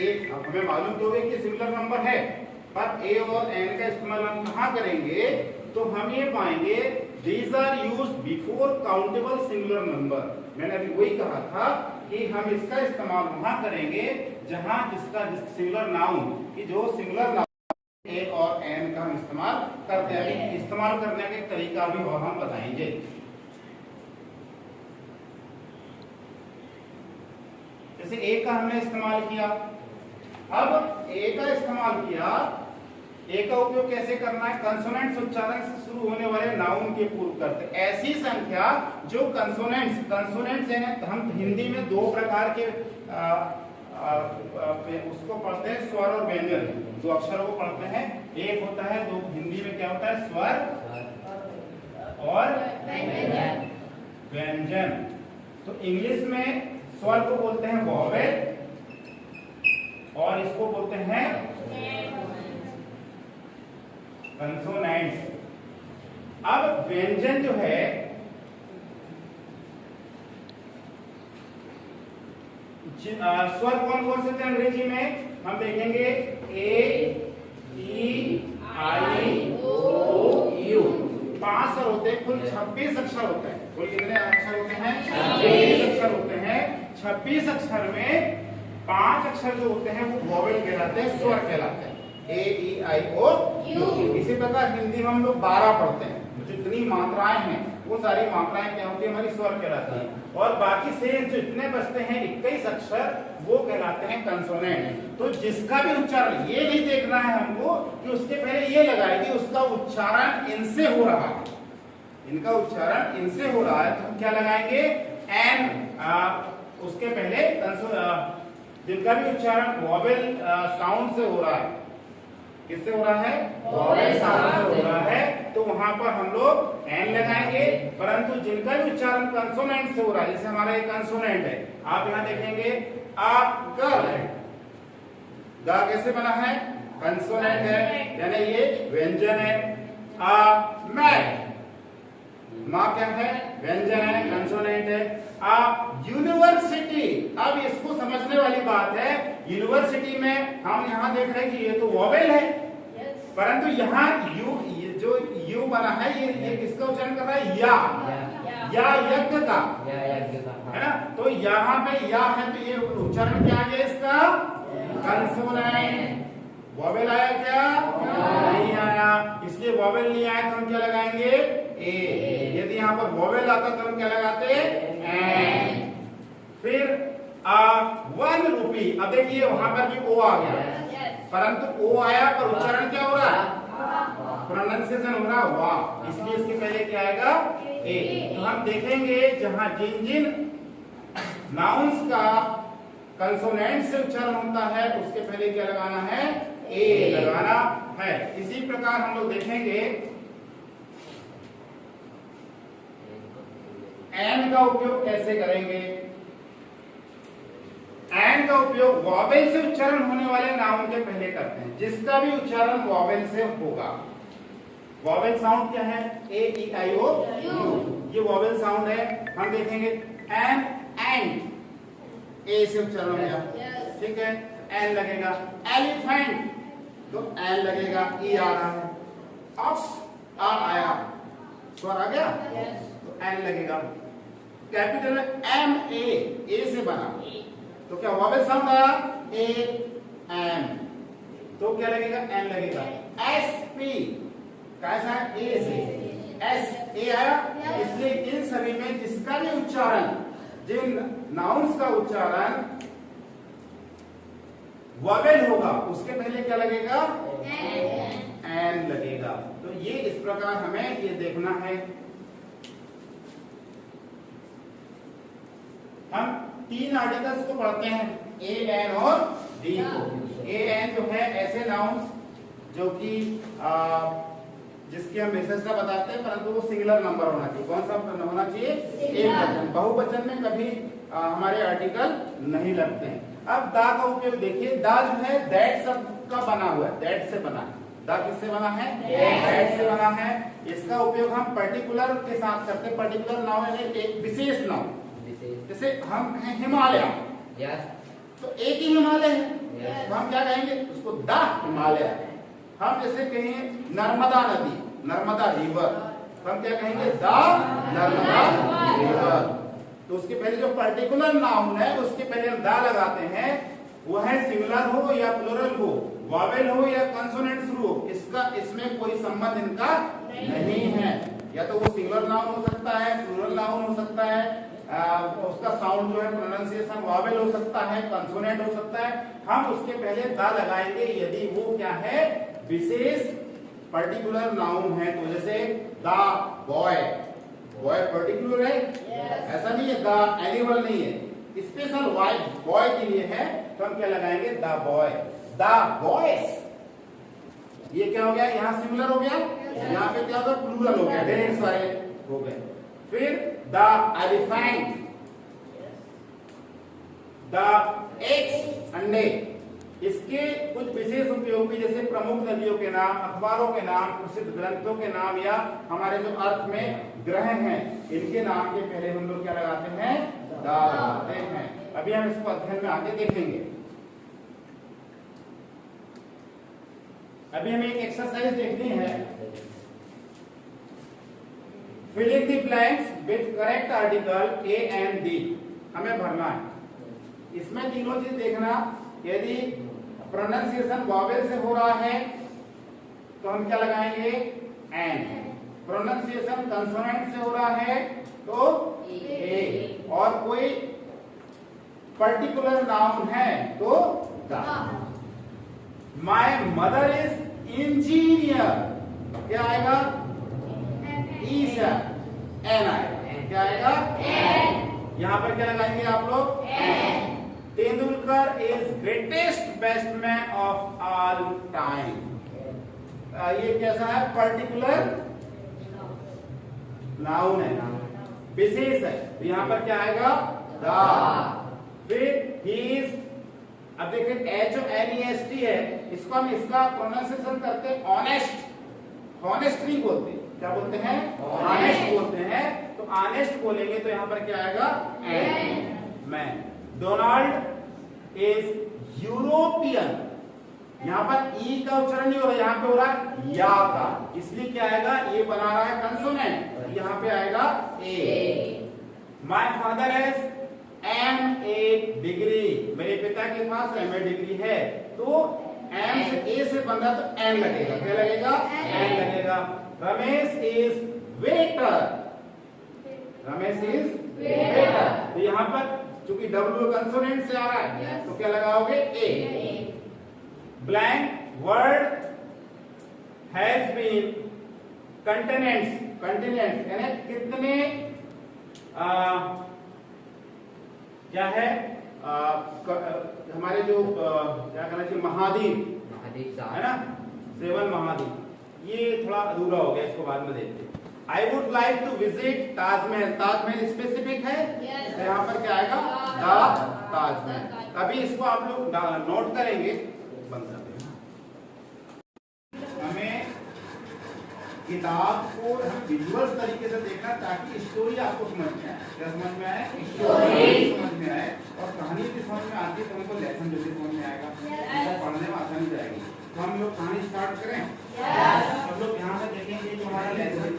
एक हमें मालूम तो है कि सिंगुलर नंबर है, पर ए और एन का इस्तेमाल हम कहां करेंगे? तो हम ये पाएंगे these are used before countable singular number. मैंने अभी वही कहा था कि हम इसका इस्तेमाल वहां करेंगे जहां जिसका सिंगुलर नाउन, कि जो सिंगुलर नाउन ए और एन का हम इस्तेमाल करते हैं। इस्तेमाल करने का एक तरीका भी और हम बताएंगे। जैसे ए का हमने इस्तेमाल किया, अब ए का इस्तेमाल किया, ए का उपयोग कैसे करना है? कंसोनेंट्स उच्चारण से शुरू होने वाले नाउन के पूर्व करते। ऐसी संख्या जो कंसोनेंट्स यानी हम हिंदी में 2 प्रकार के उसको पढ़ते हैं, स्वर और व्यंजन। 2 अक्षरों को पढ़ते हैं। एक होता है, 2 हिंदी में क्या होता है? स्वर और व्यंजन। तो इंग्लिश में स्वर को बोलते हैं वॉवेल और इसको बोलते हैं कंसोनेंट्स। अब व्यंजन जो है स्वर कौन कौन से थे अंग्रेजी में? हम देखेंगे ए, ई, आई, ओ, यू। 5 स्वर होते हैं, कुल 26 अक्षर होते हैं। कुल कितने अक्षर होते हैं? 26 अक्षर होते हैं। 26 अक्षर में 5 अक्षर जो होते हैं वो वॉवेल कहलाते हैं, स्वर कहलाते हैं। ए, ई, आई, ओ, यू। इसी प्रकार हिंदी में हम लोग 12 पढ़ते हैं। जितनी मात्राएं हैं वो सारी मात्राएं क्या होती है, हमारी स्वर कहलाती है। और बाकी शेष जितने बचते हैं 21 अक्षर वो कहलाते हैं कंसोनेंट। तो जिसका भी उच्चारण, ये नहीं देखना है हमको कि उसके पहले ये लगाएगी, उसका उच्चारण इनसे हो रहा है, इनका उच्चारण इनसे हो रहा है तो हम क्या लगाएंगे, एन। उसके पहले जिनका भी उच्चारण वॉवेल साउंड से हो रहा है, किससे हो रहा है, वॉवेल साउंड से हो रहा है, तो वहां पर हम लोग एन लगाएंगे। परंतु जिनका भी उच्चारण कंसोनेंट से हो रहा है, जैसे हमारा एक कंसोनेंट है, आप यहाँ देखेंगे आ कर, गा कैसे बना है, कंसोनेंट है, यानी ये व्यंजन है। आ मैं, माँ क्या है, व्यंजन है, कंसोनेंट है। यूनिवर्सिटी, अब इसको समझने वाली बात है, यूनिवर्सिटी में हम यहाँ देख रहे हैं कि ये तो वॉवेल है, परंतु यहाँ यू, जो यू बना है, ये किसका उच्चारण कर रहा है, या यज्ञ का, है ना। तो यहाँ पे या है, तो ये उच्चारण क्या आ गया इसका, कंसोनेंट। वॉवेल आया क्या, नहीं आया, इसलिए वॉवेल नहीं आया तो हम क्या लगाएंगे, ए। यदि यहाँ पर वॉवेल आता तो हम क्या लगाते, एन। फिर वन रूपी, अब देखिए वहां पर भी ओ आ गया, परंतु ओ आया पर उच्चारण क्या हो रहा है, प्रोनाउंसिएशन हो रहा है वाह, इसलिए इसके पहले क्या आएगा, ए। तो हम देखेंगे जहां जिन जिन नाउन्स का कंसोनेंट से उच्चारण होता है उसके पहले क्या लगाना है, ए लगाना है। इसी प्रकार हम लोग देखेंगे एन का उपयोग कैसे करेंगे। एन का उपयोग वॉवेल से उच्चारण होने वाले नाउन के पहले करते हैं, जिसका भी उच्चारण वॉवेल से होगा। वॉवेल साउंड क्या है, ए ई आई ओ यू, ये वॉवेल साउंड है। हम देखेंगे एन, एंड, ए से उच्चारण हो गया, ठीक है, एन लगेगा। एलिफेंट तो एन लगेगा, ई आ रहा है। ऑक्स, आ आया, स्वर आ गया, तो एन लगेगा। कैपिटल में एम ए से बना, तो क्या वॉवेल साउंड आया, ए एम, तो क्या लगेगा, एन लगेगा। एस पी कैसा, ए से, एस ए आया, इसलिए इन सभी में जिसका भी उच्चारण, जिन नाउन्स का उच्चारण वॉवेल होगा उसके पहले क्या लगेगा, एन लगेगा। तो ये इस प्रकार हमें ये देखना है। हम 3 आर्टिकल्स को पढ़ते हैं, ए एन और डी को। ए एन जो है ऐसे नाउन्स जो कि जिसकी हम विशेषता बताते हैं, परंतु वो सिंगुलर नंबर होना चाहिए। कौन सा होना चाहिए, एक वचन। बहुवचन में कभी हमारे आर्टिकल नहीं लगते हैं। अब दा का उपयोग देखिए, दा जो है दैट शब्द का बना हुआ है, दैट से बना है। दा किससे बना है, दैट से बना है। इसका उपयोग हम पर्टिकुलर के साथ करते हैं। पर्टिकुलर नाउन है एक विशेष नाउन, जैसे हम हैं हिमालय, तो एक ही हिमालय है, तो हम क्या कहेंगे उसको, द हिमालय। हम जैसे कहें नर्मदा नदी, नर्मदा रिवर, तो हम क्या कहेंगे, द नर्मदा रिवर। तो उसके पहले जो पर्टिकुलर नाउन है उसके पहले हम दा लगाते हैं, वो है सिंगुलर हो या प्लुरल हो, वॉवेल हो या कंसोनेंट शुरू हो, इसका इसमें कोई संबंध इनका नहीं है। या तो वो सिंगुलर नाउन हो सकता है, प्लुरल नाउन हो सकता है, उसका साउंड जो है प्रोनाउंसिएशन वॉवेल हो सकता है, कंसोनेंट हो सकता है। हम उसके पहले दा लगाएंगे यदि वो क्या है, विशेष पर्टिकुलर नाउन है। तो जैसे द बॉय, बॉय पर्टिकुलर है, ऐसा नहीं है, द एनिमल नहीं है, स्पेशल बॉय के लिए है, तो हम क्या लगाएंगे, द बॉय, द बॉयज। ये क्या हो गया, यहाँ सिंगुलर हो गया, यहाँ पे क्या होगा, प्लूरल हो गया, ढेर सारे हो गए। फिर द एलिफेंट, द एग्स अंडे। इसके कुछ विशेष उपयोग भी, जैसे प्रमुख नदियों के नाम, अखबारों के नाम, प्रसिद्ध ग्रंथों के नाम, या हमारे जो अर्थ में ग्रह हैं इनके नाम के पहले हम लोग क्या लगाते हैं, दा लगाते हैं। अभी हम इसको अध्ययन में आगे देखेंगे। अभी हमें एक एक्सरसाइज देखनी है, filling the blanks with correct article a and the. हमें भरना है, इसमें तीनों चीज देखना। यदि प्रोनाउंसिएशन वॉवेल से हो रहा है तो हम क्या लगाएंगे, एन। प्रोनाउंसिएशन कंसोनेंट से हो रहा है तो ए, और कोई पर्टिकुलर नाउन है तो the. My mother is engineer, क्या आएगा? ई से एन आएगा, क्या आएगा? यहां पर क्या लगाएंगे आप लोग? Tendulkar is greatest batsman of all time. ये कैसा है? पर्टिकुलर नाउन है, विशेष है, तो यहां पर क्या आएगा? द। फिर ही इज, अब देखिए HONEST है, इसको हम इसका प्रोनाउंसिएशन करते हैं ऑनेस्ट। ऑनेस्ट नहीं बोलते, क्या बोलते हैं? ऑनेस्ट बोलते हैं। तो ऑनेस्ट बोलेंगे तो यहां पर क्या आएगा? मैन। डोनाल्ड इज यूरोपियन, यहां पर ई का उच्चारण नहीं हो रहा, यहां पे हो रहा है या का, इसलिए क्या आएगा? ये बना रहा है कंसोनेंट, यहां पे आएगा A. My father has MA degree, मेरे पिता के पास MA डिग्री है, तो M से A से बन रहा तो N लगेगा, क्या लगेगा? N लगेगा। Ramesh is waiter, Ramesh is waiter, तो यहां पर चूंकि W कंसोनेंट से आ रहा है तो क्या लगाओगे? ए। ब्लैंक वर्ड हैज बीन कंटेनेंट्स, कंटेनेंट्स यानी कितने क्या है हमारे जो क्या कहना चाहिए महाद्वीप है ना, 7 महाद्वीप, ये थोड़ा अधूरा हो गया, इसको बाद में देखते हैं। I would like to visit Taj Mahal, Taj Mahal specific है, तो यहाँ पर क्या आएगा? द ताजमहल। अभी इसको आप लोग नोट करेंगे, बंद कर देना। हमें किताब को हम विजुअल्स तरीके से देखना ताकि स्टोरी आपको समझ में आए। क्या समझ में आए? स्टोरी समझ में आए, और कहानी भी समझ में आती है तो हमको लेसन जल्दी समझ में आएगा, तो पढ़ने में आसानी जाएगी। तो हम लोग कहानी स्टार्ट करें। हम लोग यहाँ से देखेंगे जो हमारा लेसन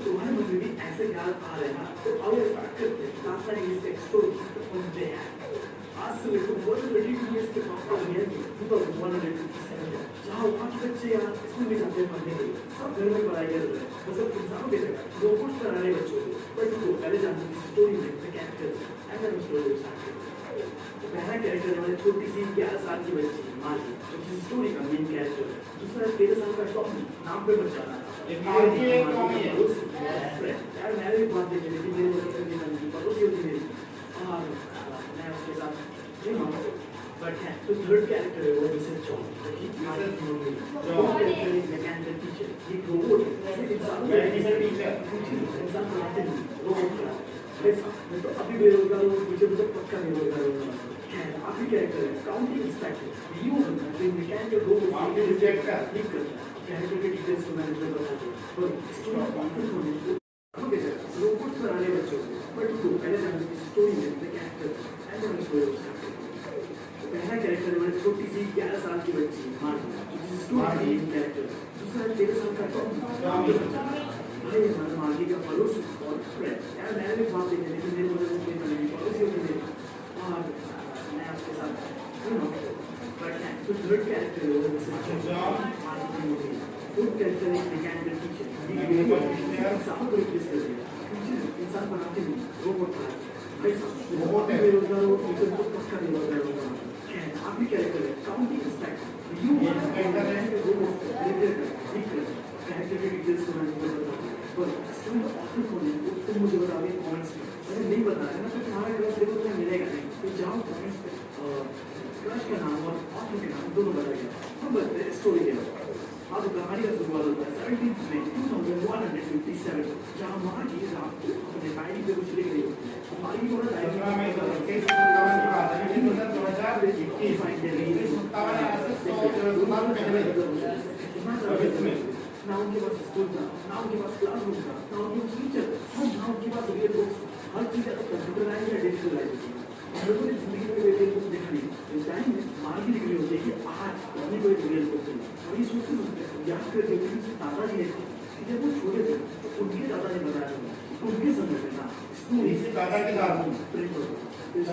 तुम्हारे मन में भी ऐसे ख्याल आ रहे हैं तो आज से लेकर 122 के पास का ईयर की 2157 जहाँ वहाँ के बच्चे यहाँ स्कूल में जाते हैं पढ़ने के लिए, सब घर में पढ़ाई कर रहे हैं, मतलब इंसानों की जगह रोबोट पर आने बच्चों को। बट तो पहले जानते हैं स्टोरी में the character and then story start करते हैं। तो पहला कैरेक्टर हमारी छोटी सी 11 साल की बच्ची माली, जो कि स्टोरी का मेन कैरेक्टर है। दूसरा 13 साल का टॉमी, नाम पे बच्चा ना यार मैंने भी बात देखी, लेकिन मेरे बच्चे पड़ोसी होती मेरी, और मैं उसके साथ बट है। तो थर्ड कैरेक्टर है वो Mrs John, character is mechanical teacher, एक रोबोट है, इंसान बनाते हैं रोबोट का। मैं तो अभी बेरोजगार हूँ, मुझे तो पक्का बेरोजगार हूँ। आखिरी कैरेक्टर है काउंटिंग इंस्पेक्टर, यू होता है मैकेनिकल रोबोट ठीक करता है, कैरेक्टर के डिटेल्स को मैनेजमेंट बताते हैं और स्टोरी कॉन्फ्लिक्ट होने को रोबोट पर आने बच्चों को। बट तो पहले जानते हैं स्टोरी में the character and then story. पहला कैरेक्टर हमारी छोटी सी 11 साल की बच्ची मार्गी कैरेक्टर। दूसरा 13 साल का टॉमी, भाई हमारा मार्गी का पड़ोसी और फ्रेंड। यार मैंने भी बात देखी, लेकिन मेरे मदद में मेरी पड़ोसी होती है और मैं उसके साथ तो थर्ड कैरेक्टर है वो फोर्थ कैरेक्टर है मैकेनिकल टीचर, इंसान को रिप्लेस कर दिया, इंसान बनाते हैं रोबोट बनाते हैं। रोबोट है बेरोजगार हो, टीचर को पक्का बेरोजगार होगा। आखिरी कैरेक्टर है काउंटिंग इंस्पेक्टर, यू कैरेक्टर है रोबोट कैरेक्टर के डिटेल्स को मैंने बताता हूँ, पर स्टूडेंट ऑफर होने को तुम मुझे बता दें कमेंट्स में। अगर नहीं बता रहे ना तो तुम्हारा क्रश देखो तुम्हें मिलेगा नहीं, तो जाओ कमेंट्स पे क्रश का नाम और ऑथर के नाम दोनों बताइए। हम बताते हैं स्टोरी के बारे में। अब कहानी का शुरुआत होता है 17th May 2157, जहाँ वहाँ की रात को अपने डायरी पे कुछ लिख रही होती है। हमारी पूरा डायरी ना उनके पास स्कूल था, ना उनके पास क्लासरूम था, ना उनके पास टीचर, ना उनके पास रियल बुक्स, हर चीज़ कंप्यूटराइज या डिजिटलाइज होती है। हम लोगों ने जिंदगी में रियल बुक देखी, इस टाइम में मार की डिग्री होती है कि आज हमने कोई रियल बुक नहीं, और ये सोचते याद कर देते हैं दादाजी ने जब वो छोटे थे तो उनके दादाजी बताया था उनके समय में ना स्कूल से दादा के दादा प्रिंट होता है,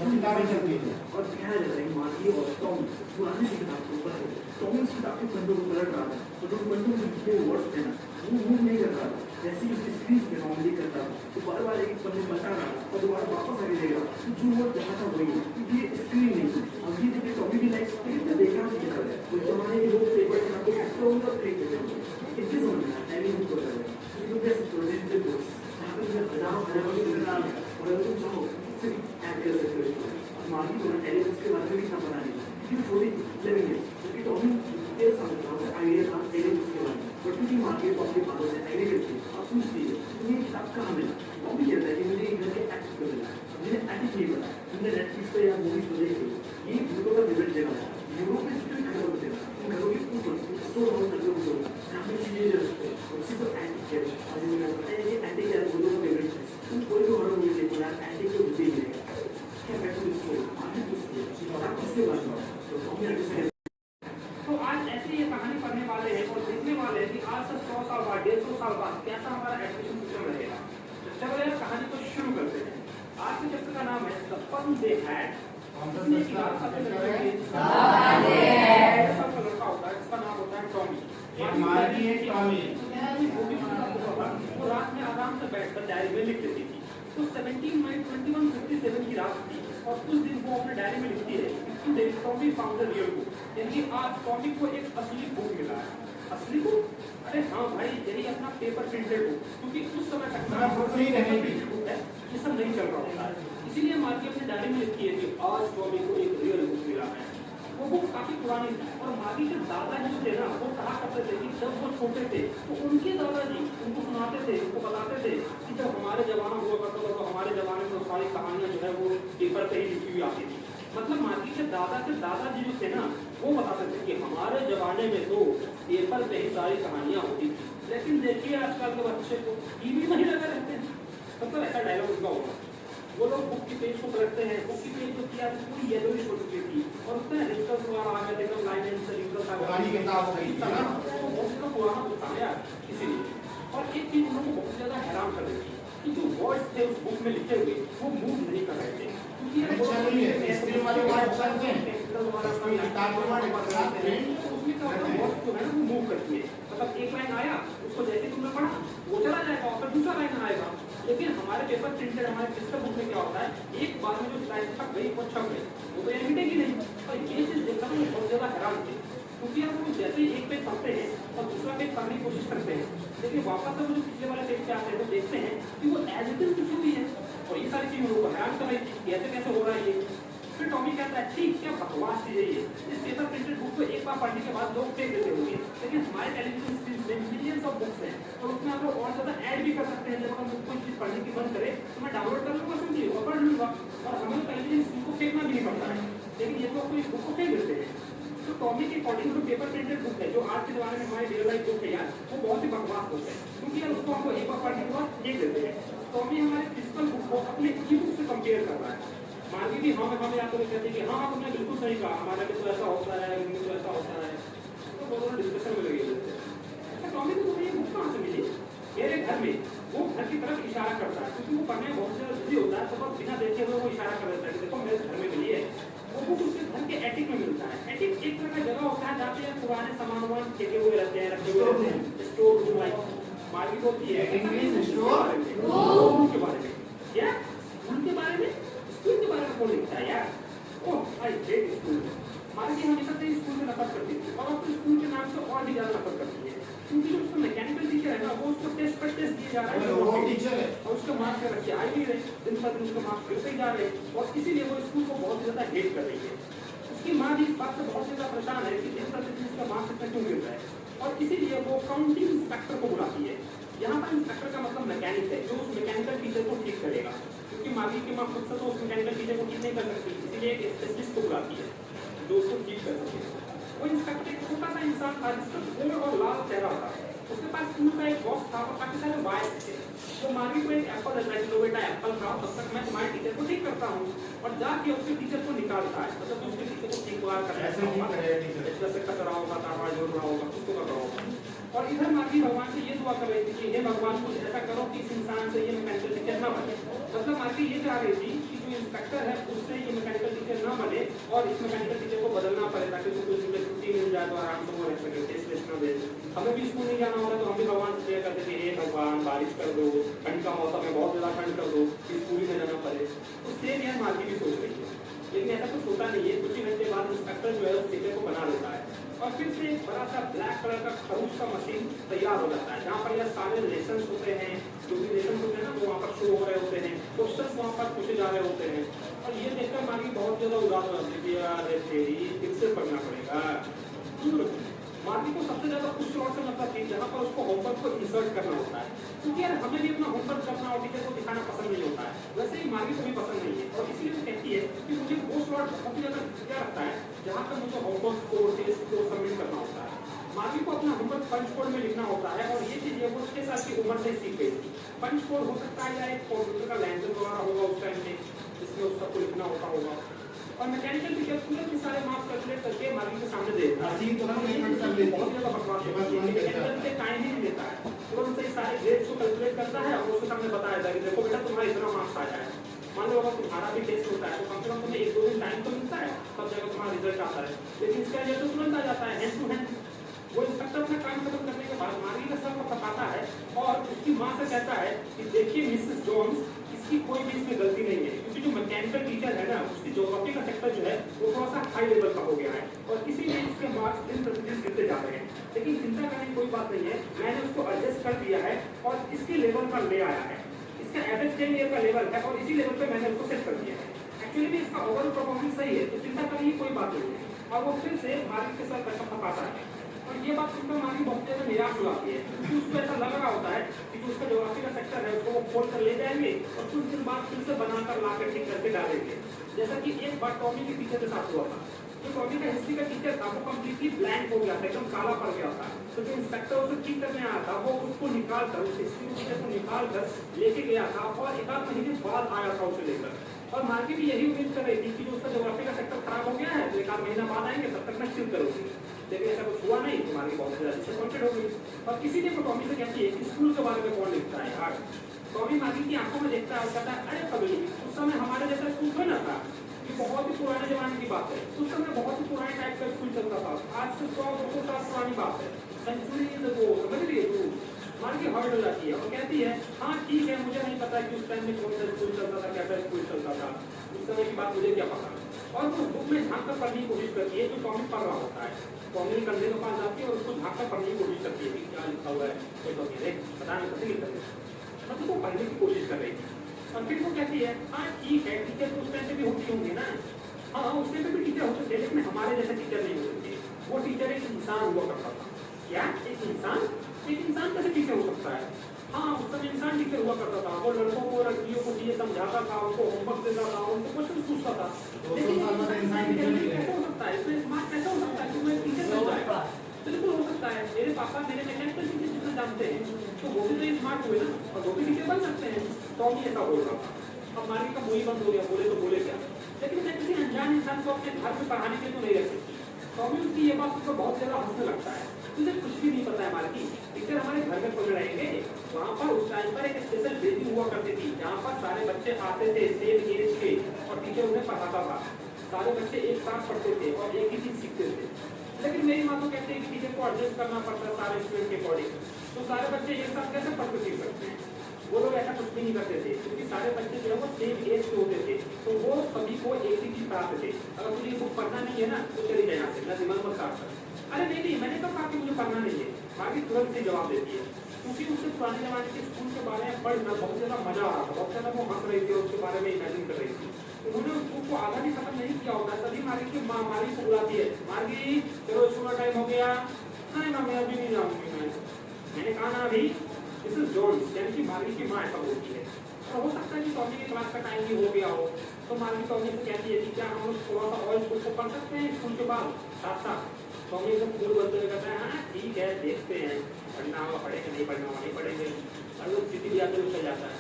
और दिखाया जाता है मार्गी और टॉमी पुराने की किताब के ऊपर टॉमी उस किताब के पंडों को पलट रहा था तो जो पंडों में जितने वर्ड्स थे ना वो मूव नहीं कर रहा था, जैसे ही उसकी स्क्रीन पे नॉर्मली करता था तो बार बार एक पन्ने पलटा रहा था और दोबारा वापस आगे देगा तो जो वर्ड जहाँ था वही है क्योंकि ये स्क्रीन नहीं थी। और ये देखिए टॉमी की लाइफ में देखा नहीं चल रहा है तो जमाने के लोग पेपर को एक्टर होगा क्रिएट करते हैं इतने समझना एनिमेट को कर रहे हैं तो कैसे प्रोजेक्ट के दोस्त यहाँ पे हजारों और अगर तुम चाहो सिर्फ ऐड कर सकते हो मार्गी को एलिमेंट्स के बारे में भी समझ आने क्योंकि थोड़ी लेवल है क्योंकि टॉमी तेरे सामने था उसे आइडिया था एलिमेंट्स के बारे में बट क्योंकि मार्गी को अपने बातों से एग्री करती है अब पूछती है तुम्हें किताब कहाँ मिला टॉमी कहता है कि मुझे इधर के एक्ट को मिला मुझे एडिट नहीं पता तुमने नेटफ्लिक्स पे या मूवीज को देख ली ये भूतों का विवेक जगह है यूरोप में जितने घर होते हैं उन घरों के ऊपर स्टोर हाउस करके होते हैं जहाँ पे चीजें रखते हैं और उसी को एंटी किया और जो मैं बताया ये एंटी क्या है भूतों का विवेक है तुम कोई भी हॉरर मूवी देखो यार एंटी को बुद्धि मिलेगा क्या बैठो इसको आगे पूछती है और आप इसके बाद तो टॉमी आगे से तो आज ऐसे ये कहानी पढ़ने वाले हैं और देखने वाले हैं कि आज से 100 साल बाद 150 साल बाद कैसा हमारा एजुकेशन सिस्टम रहेगा। चलो यार कहानी को शुरू करते हैं। आज के चैप्टर का नाम है द फन दे हैड। इसका नाम होता है टॉमी। वो रात में आराम से बैठकर डायरी में लिख लेती थी। तो 17 मई 2157 की रात थी और उस दिन वो अपने डायरी में लिखती है Tommy found the real book, यानी आज टॉमी को एक असली बुक मिला है। असली बुक? अरे हाँ भाई, यही अपना पेपर प्रिंटेड बुक, क्योंकि उस समय तक बुक है ये सब नहीं चल रहा होता है। इसीलिए मार्गी अपने डायरी में लिखती है कि आज टॉमी को एक रियल बुक मिला है। वो बुक काफी पुरानी थी और मार्गी के दादाजी जो थे ना वो कहा करते थे कि जब वो छोटे थे तो उनके दादाजी उनको सुनाते थे, उनको बताते थे कि जब हमारे जमाना हुआ करता था तो हमारे जमाने में सारी कहानियां जो है वो पेपर पे ही लिखी हुई आती थी। मतलब मार्गी के दादाजी जो थे ना वो बताते थे कि हमारे जमाने में तो पेपर पे ही सारी कहानियां होती थी। लेकिन देखिए आजकल के बच्चे को टीवी में ही लगा रहते हैं। मतलब ऐसा डायलॉग उनका होगा, वो लोग बुक की पेज को पलटते हैं, बुक की पेज जो किया पूरी येलोइश हो चुकी थी और उसमें रिक्टर द्वारा आ गया देखो लाइन एंड से रिक्टर था पुरानी किताब हो गई था ना, वो बहुत का पुराना होता है यार इसीलिए। और एक चीज उन लोगों को बहुत ज्यादा हैरान कर रही थी कि जो वर्ड्स थे उस बुक में लिखे हुए वो मूव नहीं कर रहे थे, क्योंकि ये स्क्रीन वाले वर्ड्स बनते हैं उसमें का वर्ड जो है ना वो मूव करती है। मतलब एक लाइन आया उसको जैसे तुमने पढ़ा वो चला जाएगा और फिर दूसरा लाइन आएगा। लेकिन हमारे पेपर प्रिंटेड हमारे फिजिकल बुक में क्या होता है, एक बार में जो लाइन छप गई वो छप गई, वो तो यहाँ मिटेगी नहीं। और ये चीज देखकर मुझे बहुत ज्यादा हैरान थी, क्योंकि अब वो जैसे ही एक पेज पढ़ते हैं और दूसरा पेज पढ़ने की कोशिश करते हैं, लेकिन वापस से वो जो पिछले वाले पेज पे आते हैं तो देखते हैं कि वो एज इट इज लिखी हुई है। और ये सारी चीजें लोगों को हैरान कर रही थी कि ऐसे कैसे हो रहा है ये। फिर टॉमी कहता है ठीक क्या बकवास चीज है ये, इस पेपर प्रिंटेड बुक को एक बार पढ़ने के बाद लोग फेंक देते होंगे, लेकिन हमारे टेलीविजन में मिलियंस ऑफ बुक्स हैं और उसमें आप लोग और ज्यादा ऐड भी कर सकते हैं। जब हम कोई चीज पढ़ने की मन करे तो मैं डाउनलोड कर लूंगा, सुनिए और पढ़ लूंगा और हमें टेलीविजन को फेंकना भी नहीं पड़ता है। लेकिन ये तो कोई बुक को फेंक देते हैं। तो टॉमी के अकॉर्डिंग जो पेपर प्रिंटेड बुक है जो आज के जमाने में हमारे रियल लाइफ बुक है यार वो बहुत ही बकवास बुक है, क्योंकि यार उसको हमको एक बार पढ़ने के बाद फेंक देते हैं। टॉमी हमारे फिजिकल बुक को अपने ई बुक से कंपेयर कर रहा है। मार्गी भी हमें आपको कहते हैं कि हाँ तुमने बिल्कुल सही कहा, हमारे भी तो ऐसा होता है, इनमें तो ऐसा होता है। तो बहुत डिस्कशन में लगे होते हैं। टॉमी को तुम्हें ये बुक कहाँ से मिली? मेरे घर में। वो घर की तरफ इशारा करता है, क्योंकि वो पढ़ने में बहुत ज्यादा बिजी होता है, तो बस बिना देखे हुए वो इशारा कर देता है कि देखो मेरे घर में मिली है। वो बुक उसके घर के एटिक में मिलता है। एटिक एक तरह का जगह होता है जहाँ पे पुराने सामान फेंके हुए रहते हैं, रखे हुए रहते हैं, स्टोर रूम लाइक। मार्गी होती है स्टोर के बारे में, क्या स्कूल के बारे में? स्कूल के बारे में कौन लिखता है यार? ओह आई हेट स्कूल। मार्गी हमेशा से स्कूल में नफरत करती थी और अब तो स्कूल के नाम से और भी ज्यादा नफरत करती है, क्योंकि जो उसका मैकेनिकल टीचर है ना वो उसको टेस्ट पर टेस्ट दिए जा रहा है और उसका मार्क्स कर रखे आई नहीं रहे, दिन पर दिन उसका मार्क्स गिरते ही जा रहे और इसीलिए वो स्कूल को बहुत ज्यादा हेट कर रही है। उसकी माँ भी इस बात से बहुत ज्यादा परेशान है कि दिन प्रतिदिन उसका मार्क्स इतना क्यों गिर रहा है और इसीलिए वो काउंटिंग इंस्पेक्टर को बुलाती है। यहाँ पर इंस्पेक्टर का मतलब मैकेनिक है, जो उस मैकेनिकल टीचर को ठीक करेगा, क्योंकि मार्गी की माँ खुद से तो उस मैकेनिकल टीचर को ठीक नहीं कर सकती, इसीलिए एक स्पेशलिस्ट को बुलाती है जो उसको ठीक कर सके। वो इंस्पेक्टर एक छोटा सा इंसान था जिसका गोल और लाल चेहरा था, उसके पास स्कूल का एक बॉक्स था और काफी सारे वायर्स थे। तो मार्गी को एक एप्पल देता है कि लो बेटा एप्पल खाओ, तब तक मैं तुम्हारे टीचर को ठीक करता हूँ, और जाके उसके टीचर को निकालता है। मतलब उसके टीचर को ठीक करता है, कचरा होगा, तारा जोड़ रहा होगा, उसको कर रहा होगा। और इधर मार्गी भगवान से ये दुआ कर रही थी कि हे भगवान कुछ ऐसा करो कि इस इंसान से ये मैकेनिकल टीचर ना बने। मतलब मार्गी ये चाह रही थी कि जो इंस्पेक्टर है उससे ये मैकेनिकल टीचर ना बने और इस मैकेनिकल टीचर को बदलना पड़े ताकि उसको कुछ दिन छुट्टी मिल जाए तो आराम से वो रह सके टेस्ट ना दे। हमें भी स्कूल नहीं जाना होगा तो हम भी भगवान से प्रेयर करते थे, हे भगवान बारिश कर दो, ठंड का मौसम है बहुत ज़्यादा ठंड कर दो कि स्कूल ही न जाना पड़े। तो सेम यार मार्गी भी सोच रही है, लेकिन ऐसा कुछ होता नहीं है। कुछ ही घंटे बाद इंस्पेक्टर जो है उस टीचर को बना देता है और फिर से एक बड़ा सा ब्लैक कलर का खरूच का मशीन तैयार हो जाता है जहाँ पर यह सारे लेसन होते हैं, जो भी लेसन होते हैं ना वो वहाँ पर शो हो रहे होते हैं, क्वेश्चन वहाँ पर पूछे जा रहे होते हैं। और ये देखकर मार्गी बहुत ज़्यादा उदास हो जाती है, यार तेरी फिर से पढ़ना पड़ेगा। मार्गी को सबसे ज़्यादा उस स्लॉट से मतलब थी जहाँ पर उसको होमवर्क को इंसर्ट करना होता है, क्योंकि यार हमें भी अपना होमवर्क करना और टीचर को दिखाना पसंद नहीं होता है, वैसे ही मार्गी को भी पसंद नहीं है। और इसीलिए वो कहती है कि मुझे वो स्लॉट बहुत ही ज़्यादा क्या लगता है जहाँ पर मुझे होमवर्क को टेस्ट को सबमिट करना होता है। मार्गी को अपना होमवर्क पंच कोड में लिखना होता है और ये चीज़ वो 6 साल की उम्र से सीख गई थी। पंच कोड हो सकता है या एक कंप्यूटर का लैंग्वेज वगैरह होगा उस टाइम में जिसमें उसका को लिखना होता होगा। और मैकेनिकल टीचर पूरे के सारे मार्क्स कैलकुलेट करके मार्गी के सामने दे देता है। बहुत ज़्यादा बकवास है, मैकेनिकल पे टाइम ही नहीं देता है, तुरंत से सारे ग्रेड्स को कैलकुलेट करता है और उसके सामने बताया जाता है कि देखो बेटा तुम्हारा इतना मार्क्स आया है। मान लो अगर तुम्हारा भी टेस्ट होता है तो कम से कम तुम्हें 1-2 दिन टाइम तो मिलता है तब जाकर तुम्हारा रिजल्ट आता है, लेकिन इसका रिजल्ट तो तुरंत आ जाता है हैंड टू हैंड। वो इंस्पेक्टर अपना काम खत्म करने के बाद मार्गी का सर को पकाता है और उसकी माँ से कहता है कि देखिए मिसेस जोन्स, इसकी कोई भी इसमें गलती नहीं है, क्योंकि जो मैकेनिकल टीचर है ना उसकी ज्योग्राफी का सेक्टर जो है वो थोड़ा सा हाई लेवल का हो गया है और इसीलिए इसके मार्क्स दिन प्रतिदिन गिरते जा रहे हैं। लेकिन चिंता करने की कोई बात नहीं है, मैंने उसको एडजस्ट कर दिया है और इसके लेवल पर ले आया है। इसका एवरेज 10 ईयर का लेवल है और इसी लेवल पे मैंने उसको सेट कर दिया है। एक्चुअली भी इसका ओवरऑल परफॉर्मेंस सही है, तो चिंता करने की कोई बात नहीं है। और वो फिर से मार्गी के साथ पैसा फंसाता है और ये बात सुनकर मार्गी बहुत ज़्यादा निराश हो जाती है, क्योंकि उसको ऐसा लग रहा होता है कि जो उसका ज्योग्राफी का सेक्टर है उसको वो खोल कर ले जाएंगे और कुछ दिन बाद फिर से बनाकर ला कर ठीक करके डालेंगे। जैसा कि एक बार टॉमी के टीचर के साथ हुआ था। जो टॉमी का हिस्ट्री का टीचर था वो कम्प्लीटली ब्लैंक हो गया था, एकदम काला पड़ गया था। तो जो इंस्पेक्टर उसे ठीक करने आया था वो उसको निकाल कर, उस हिस्ट्री के टीचर को निकाल कर लेके गया था और 1-8 महीने बाद आया था उसे लेकर। और मार्गी भी यही उम्मीद कर रही थी कि जो उसका ज्योग्राफी का सेक्टर खराब हो गया है तो 1-8 महीना बाद आएंगे, तब तक मैं चिल करूंगी। लेकिन ऐसा कुछ हुआ नहीं, तुम्हारी बहुत ज़्यादा डिसअपॉइंटेड हो गई। और किसी ने टॉमी से कहती है कि स्कूल के बारे में कौन लिखता है यार। टॉमी मार्गी की आंखों में देखता है और कहता है अरे पगली, उस समय हमारे जैसा स्कूल थोड़ा ना था, ये बहुत ही पुराने जमाने की बात है। उस समय बहुत ही पुराने टाइप का स्कूल चलता था, आज से 100-200 साल पुरानी बात है। सेंचुरी वो समझ लिए तू। मार्गी हर्ट हो जाती है और कहती है हाँ ठीक है, मुझे नहीं पता कि उस टाइम में कौन सा स्कूल चलता था, कैसा स्कूल चलता था, उस समय की बात मुझे क्या पता। और वो बुक में झाँक कर पढ़ने की कोशिश करती है जो टॉमी पढ़ रहा होता है। टॉमी कंधे के पास जाती है और उसको झाँक कर पढ़ने की कोशिश करती है कि क्या लिखा हुआ है, कोई टॉमी देख पता नहीं कैसे लिखा है, मतलब वो पढ़ने की कोशिश कर रही थी। और फिर वो कहती है हाँ ठीक है, टीचर तो उस टाइम पे भी होती होंगी ना। हाँ उस टाइम पे भी टीचर होते थे, लेकिन हमारे जैसे टीचर नहीं होते थे। वो टीचर एक इंसान हुआ करता था। क्या एक इंसान? एक इंसान कैसे टीचर हो सकता है? हाँ उस समय इंसान टीचर हुआ करता था। वो लड़कों को लड़कियों को ये समझाता था, उनको होमवर्क देता था, उनको क्वेश्चन पूछता था। लेकिन कैसे हो सकता है, इसमें स्मार्ट कैसे हो सकता है कि मैं टीचर बन जाएगा? बिल्कुल हो सकता है। मेरे पापा मेरे मैकेनिकल टीचर जितना जानते हैं तो वो भी तो स्मार्ट हुए ना और वो भी टीचर बन सकते हैं। टॉमी ऐसा बोल रहा था। अब मार्गी का मुंह ही बंद हो गया, बोले तो बोले क्या। लेकिन मैं किसी अनजान इंसान को अपने घर में पढ़ाने के लिए तो नहीं रख सकती। टॉमी उसकी ये बात उसको बहुत ज़्यादा हंसने लगता है। तुझे कुछ भी नहीं पता है मार्गी, टीचर हमारे घर में पढ़ रहेंगे। वहाँ पर उस टाइम पर एक स्पेशल बेटी हुआ करती थी जहाँ पर सारे बच्चे आते थे सेम एज के और टीचर उन्हें पढ़ाता था। सारे बच्चे एक साथ पढ़ते थे और एक ही चीज़ सीखते थे। लेकिन मेरी माँ तो कहते हैं कि टीचर को एडजस्ट करना पड़ता है सारे स्टूडेंट के अकॉर्डिंग। तो सारे बच्चे एक साथ कैसे पढ़ के सीख सकते हैं? वो लोग ऐसा कुछ भी नहीं करते थे, क्योंकि सारे बच्चे जो है वो सेम एज के होते थे, तो वो सभी को एक ही चीज पढ़ाते थे। अगर तुझे बुक पढ़ना नहीं है ना तो चली जाए यहाँ से, ना दिमाग मत खराब कर। अरे नहीं मैंने कब कहा कि मुझे पढ़ना नहीं है। बाकी तुरंत से जवाब देती है, क्योंकि उससे पुराने जमाने के स्कूल के बारे में पढ़ना बहुत ज़्यादा मजा आ रहा था, बहुत ज़्यादा वो हंस रही थी और उसके बारे में इमेजिन कर रही थी। उन्होंने स्कूल को आधा भी खत्म नहीं किया होता, तभी मार्गी की माँ मार्गी को बुलाती है, मार्गी चलो स्कूल का टाइम हो गया। नहीं ना मैं अभी नहीं जाऊँगी, मैंने कहा ना अभी। मिसेस जोन्स यानी कि मार्गी की माँ ऐसा बोलती है। और हो सकता है कि टॉमी की क्लास का टाइम भी हो गया हो, तो मार्गी टॉमी से कहती है कि क्या हम लोग थोड़ा सा और स्कूल को पढ़ सकते हैं स्कूल के बाद साथ साथ। टॉमी एकदम फूल बनते हुए कहता है हाँ ठीक है देखते हैं, पढ़ना होगा पढ़ेंगे, नहीं पढ़ना होगा नहीं पढ़ेंगे। और लोग सिटी भी आते हुए चल जाता है।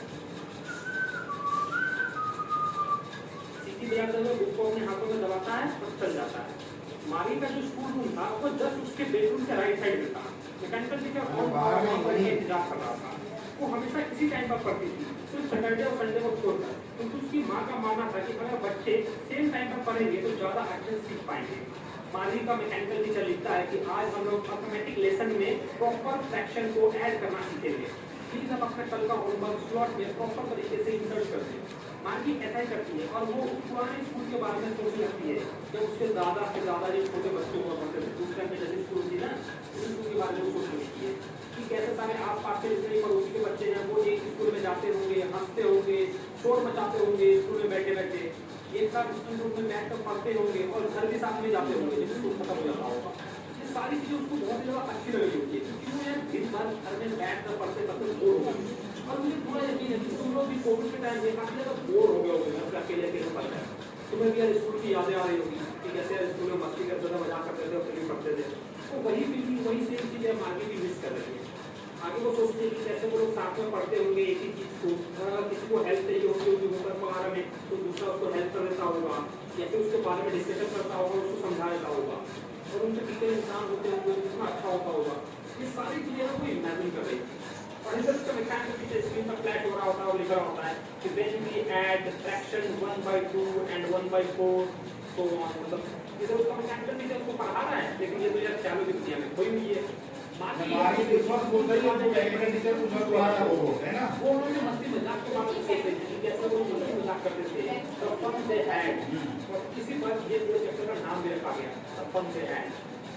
सिटी भी आते हुए बुक को अपने हाथों में दबाता है और चल जाता है। मार्गी का जो स्कूल रूम था वो जस्ट उसके बेडरूम के राइट साइड में था। मैकेनिकल टीचर और इंतजार कर रहा था। वो हमेशा इसी टाइम पर पढ़ती थी, सिर्फ सैटरडे और संडे को छोड़कर, क्योंकि उसकी माँ का मानना था कि अगर बच्चे सेम टाइम पर पढ़ेंगे तो ज़्यादा अच्छे सीख पाएंगे। मालवी का मैकेनिकल टीचर लिखता है कि आज हम लोग अर्थमेटिक लेसन में प्रॉपर फ्रैक्शन को ऐड करना सीखेंगे। प्लीज आप अपने कल का होमवर्क स्लॉट में प्रॉपर तरीके से इंसर्ट कर दें। मालवी ऐसा ही करती है और वो पुराने स्कूल के बारे में सोचने लगती है जब उसके ज़्यादा से ज़्यादा जो छोटे बच्चे हुआ करते थे, दूसरे में जैसे स्कूल थी ना, उस स्कूल के बारे में सोचने लगती है कि कैसे सारे आस पास के जितने पड़ोसी के बच्चे हैं वो एक स्कूल में जाते होंगे, हंसते होंगे, शोर मचाते होंगे, स्कूल में बैठे बैठे एक साथ स्कूल रूम में बैठ कर पढ़ते होंगे और घर भी साथ में जाते होंगे जब स्कूल खत्म हो जाता होगा। ये सारी चीज़ें उसको बहुत ही ज़्यादा अच्छी लग रही होती है, क्योंकि वो यार दिन भर घर में बैठ कर पढ़ते पढ़ते बोर हो गए। और मुझे पूरा यकीन है कि तुम लोग भी कोविड के टाइम में काफ़ी ज़्यादा बोर हो गए होंगे, अपने अकेले अकेले पढ़ रहे हैं। तुम्हें भी यार स्कूल की यादें आ रही होगी कि कैसे स्कूल में मस्ती करते थे, मजाक करते थे और फिर भी पढ़ते थे। तो वही फीलिंग, वही सेम चीज़ें हम आगे भी मिस कर रही है। आगे वो सोचते हैं कि कैसे वो लोग साथ में पढ़ते होंगे एक ही चीज़ को, अगर किसी को हेल्प चाहिए होगी उनकी होमवर्क वगैरह में तो दूसरा उसको हेल्प कर देता होगा, या फिर उसके बारे में डिस्कशन करता होगा, उसको समझा देता होगा, और उनसे टीचर इंसान होते हुए कितना अच्छा होता होगा। ये सारी चीज़ें ना वो इमेजिन कर रही है। और इधर उसका मैकेनिकल टीचर स्क्रीन पर फ्लैश हो रहा होता है और लिखा होता है कि when we add fraction 1/2 and 1/4 तो मतलब इधर उसका मैकेनिकल टीचर उसको पढ़ा रहा है, लेकिन ये तो यार चालू की दुनिया में कोई नहीं है। वो उन्होंने मस्ती मजाक के बारे में सोचते थे कि कैसे वो मस्ती मजाक करते थे, तो फन से ऐड, और किसी बात ये पूरे चैप्टर का नाम भी रखा गया फन से ऐड।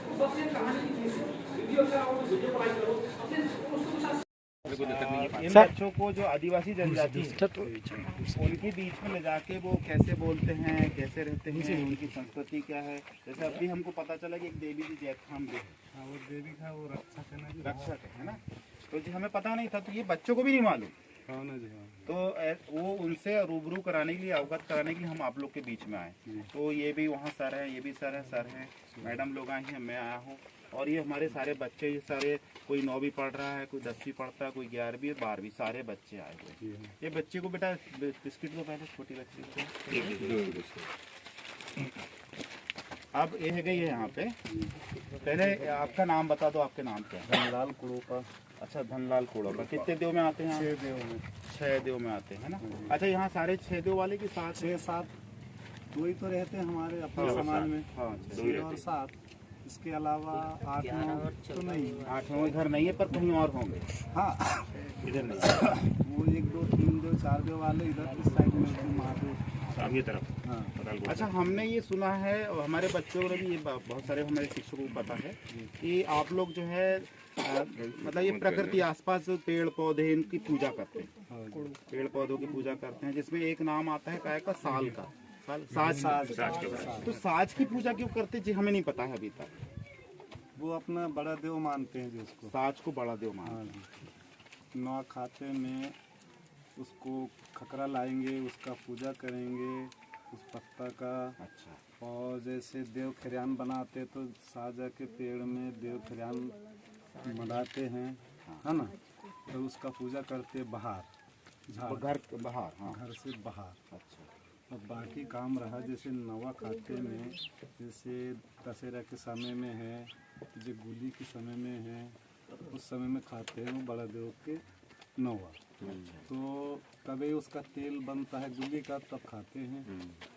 तो बस ये कहानी कितनी सी वीडियो अच्छा हो तो वीडियो पढ़ाई करो अपने उसको साथ। इन बच्चों को जो आदिवासी जनजाति उनके बीच में ले जाके वो कैसे बोलते हैं, कैसे रहते हैं, उनकी संस्कृति क्या है। जैसे अभी हमको पता चला कि एक देवी जी जैतखाम भी है, वो देवी का वो रक्षक है ना, तो जी हमें पता नहीं था, तो ये बच्चों को भी नहीं मालूम। तो वो उनसे रूबरू कराने के लिए, अवगत कराने के लिए हम आप लोग के बीच में आए। तो ये भी वहाँ सर है, ये भी सर है, मैडम लोग आए हैं, मैं आया हूँ, और ये हमारे सारे बच्चे, ये सारे कोई 9वीं पढ़ रहा है, कोई 10वीं पढ़ता है, कोई 11वीं और 12वीं, सारे बच्चे आए हुए। ये बच्चे को बेटा बिस्किट दो पहले, छोटी बच्ची को। अब ये है गई है यहाँ पे, पहले आपका नाम बता दो, आपके नाम क्या है? धनलाल कुड़ोका। अच्छा, धनलाल कुड़ोका। कितने देव में आते हैं? 6 देव में। 6 देव में आते हैं ना। अच्छा, यहाँ सारे 6 देव वाले की 6-7 दो ही तो रहते हैं हमारे अपने समाज में। हाँ, 6 और 7, इसके अलावा 8-9 तो नहीं। 8-9 इधर नहीं है, पर कहीं और होंगे। हाँ, इधर नहीं। वो 1, 2, 3 देव 4 देव वाले इधर इस साइड में महादेव आगे तरफ। हाँ। अच्छा, हमने ये सुना है और हमारे बच्चों को भी, ये बहुत सारे हमारे शिक्षकों को पता है कि आप लोग जो है मतलब ये प्रकृति आसपास जो पेड़ पौधे, इनकी पूजा करते हैं, पेड़ पौधों की पूजा करते हैं, जिसमें एक नाम आता है काय का, साल का, साज। तो साज की पूजा क्यों करते जी, हमें नहीं पता है अभी तक। वो अपना बड़ा देव मानते हैं जिसको, साज को बड़ा देव मानते हैं। नौ खाते में उसको खकरा लाएंगे, उसका पूजा करेंगे, उस पत्ता का। अच्छा। और जैसे देव खरियान बनाते तो साजा के पेड़ में देव खरियान मनाते हैं, है ना, तो उसका पूजा करते बाहर, घर बाहर। हाँ। घर से बाहर। अच्छा। और बाकी काम रहा जैसे नवा खाते में, जैसे दशहरा के समय में है, जो गुली के समय में है, उस समय में खाते हैं वो बड़ा देव के नवा। तो तभी उसका तेल बनता है गुली का, तब खाते हैं।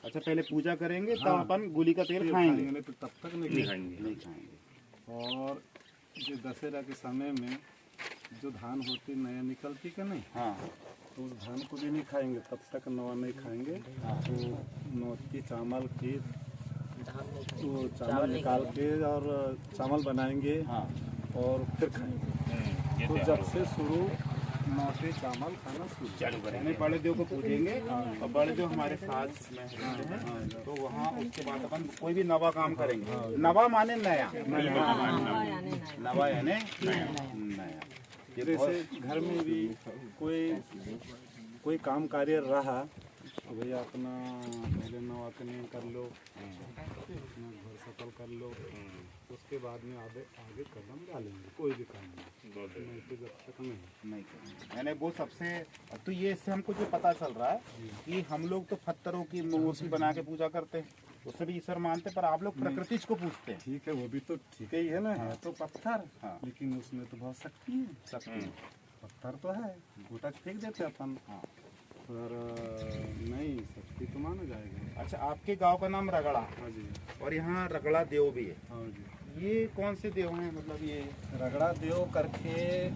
अच्छा, पहले पूजा करेंगे तब अपन गुली का तेल खाएंगे, नहीं तो तब तक नहीं खाएंगे। और जो दशहरा के समय में जो धान होती नया निकलती का नहीं, हाँ, तो उस धान को भी नहीं खाएंगे, तब तक नवा नहीं खाएंगे। तो नौती चावल की, तो चावल निकाल के और चावल बनाएंगे, और फिर खाएंगे। तो जब से शुरू नौते चावल खाना शुरू चालू करेंगे, बड़े देव को पूजेंगे, और बड़े देव हमारे साथ में रहते हैं, तो वहाँ उसके बाद अपन कोई भी नवा काम करेंगे। नवा माने नया, नवा यानी नया। जैसे घर में भी कोई काम कार्य रहा, भैया अपना पहले नवा कने कर लो, अपना घर सफल कर लो, उसके बाद में आगे कदम डालेंगे। कोई भी काम नहीं तो जब तक नहीं यानी वो सबसे। तो ये इससे हमको जो पता चल रहा है कि हम लोग तो पत्थरों की मूर्ति बना के पूजा करते हैं, उससे भी ईश्वर मानते, पर आप लोग प्रकृति को पूछते हैं। ठीक है, वो भी तो ठीक ही है ना। है तो पत्थर, लेकिन उसमें तो बहुत शक्ति है। पत्थर तो है, उठा के फेंक देते अपन। हाँ। पर नहीं, शक्ति तो माना जाएगा। अच्छा, आपके गांव का नाम रगड़ा। हाँ जी। और यहाँ रगड़ा देव भी है। हाँ जी। ये कौन से देव हैं? मतलब ये रगड़ा देव करके,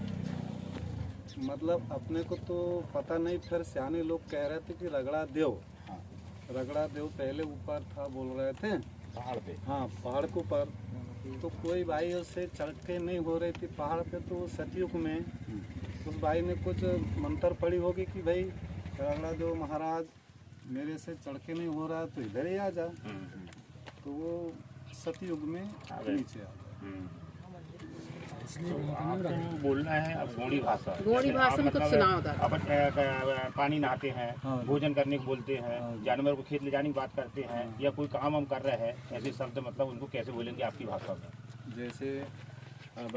मतलब अपने को तो पता नहीं, फिर सियाने लोग कह रहे थे कि रगड़ा देव। हाँ। रगड़ा देव पहले ऊपर था बोल रहे थे, पहाड़ पे। हाँ, पहाड़ के ऊपर। तो कोई भाई उससे चढ़ के नहीं हो रही थी पहाड़ पे, तो सतयुग में उस भाई ने कुछ मंत्र पड़ी होगी कि भाई रगड़ा देव महाराज मेरे से चढ़ के नहीं हो रहा, तो इधर ही आ जा। तो वो सतयुग में नीचे आ गया। आपको बोलना है अब गोंडी भाषा। गोंडी भाषा में कुछ सुनाओ उधर। अब पानी नहाते हैं, भोजन करने को बोलते हैं, जानवर को खेत ले जाने की बात करते हैं, या कोई काम हम कर रहे हैं, ऐसे शब्द मतलब उनको कैसे बोलेंगे आपकी भाषा में? जैसे अब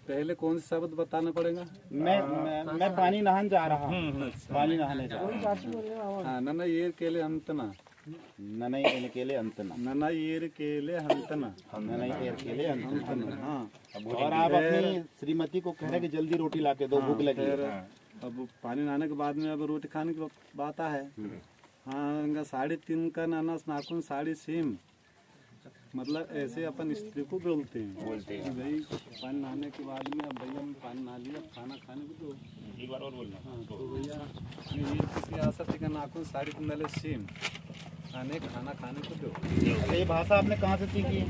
पहले कौन सा शब्द बताना पड़ेगा? मैं पानी नहाने जा रहा हूँ। पानी नहाने जा रहा हूँ। हाँ, नना येर केले अंतना, नना येर केले अंतना, नना येर केले हंतना, नना येर केले अंतना। हाँ। और आप अपनी श्रीमती को कह रहे हैं कि जल्दी रोटी ला के दो, भूख लगी है। अब पानी नहाने के बाद में अब रोटी खाने की बात है। हाँ, 3.5 का नाना नाखून 6.5, मतलब ऐसे अपन स्त्री को बोलते हैं कि भाई पानी नहाने के बाद में अब भैया मैं पानी नहा लिया, खाना खाने को दो। एक बार और बोलना। हाँ, तो भैया ये किसी आसक्ति का नाखून 3.5 खाने खाना खाने को दो। ये भाषा आपने कहाँ से सीखी?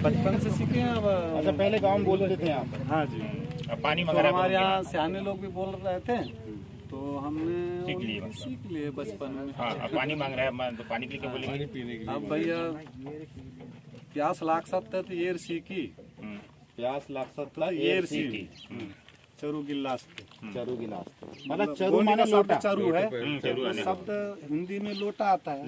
बचपन से सीखे हैं। अब अच्छा, पहले गाँव में बोलते थे आप? हाँ जी। अब पानी तो हमारे यहाँ सियाने लोग भी बोल रहे थे, तो हमने सीख लिए बचपन में। हाँ, अब पानी मांग रहे हैं तो पानी के लिए क्या बोलेंगे? पानी पीने के लिए। अब भैया प्यास लाग सकता तो येर सीखी, प्यास लाग सकता येर सीखी, चरू गिलास, चरू गिलास, मतलब चरू माने लोटा। चरू है, शब्द हिंदी में लोटा आता है।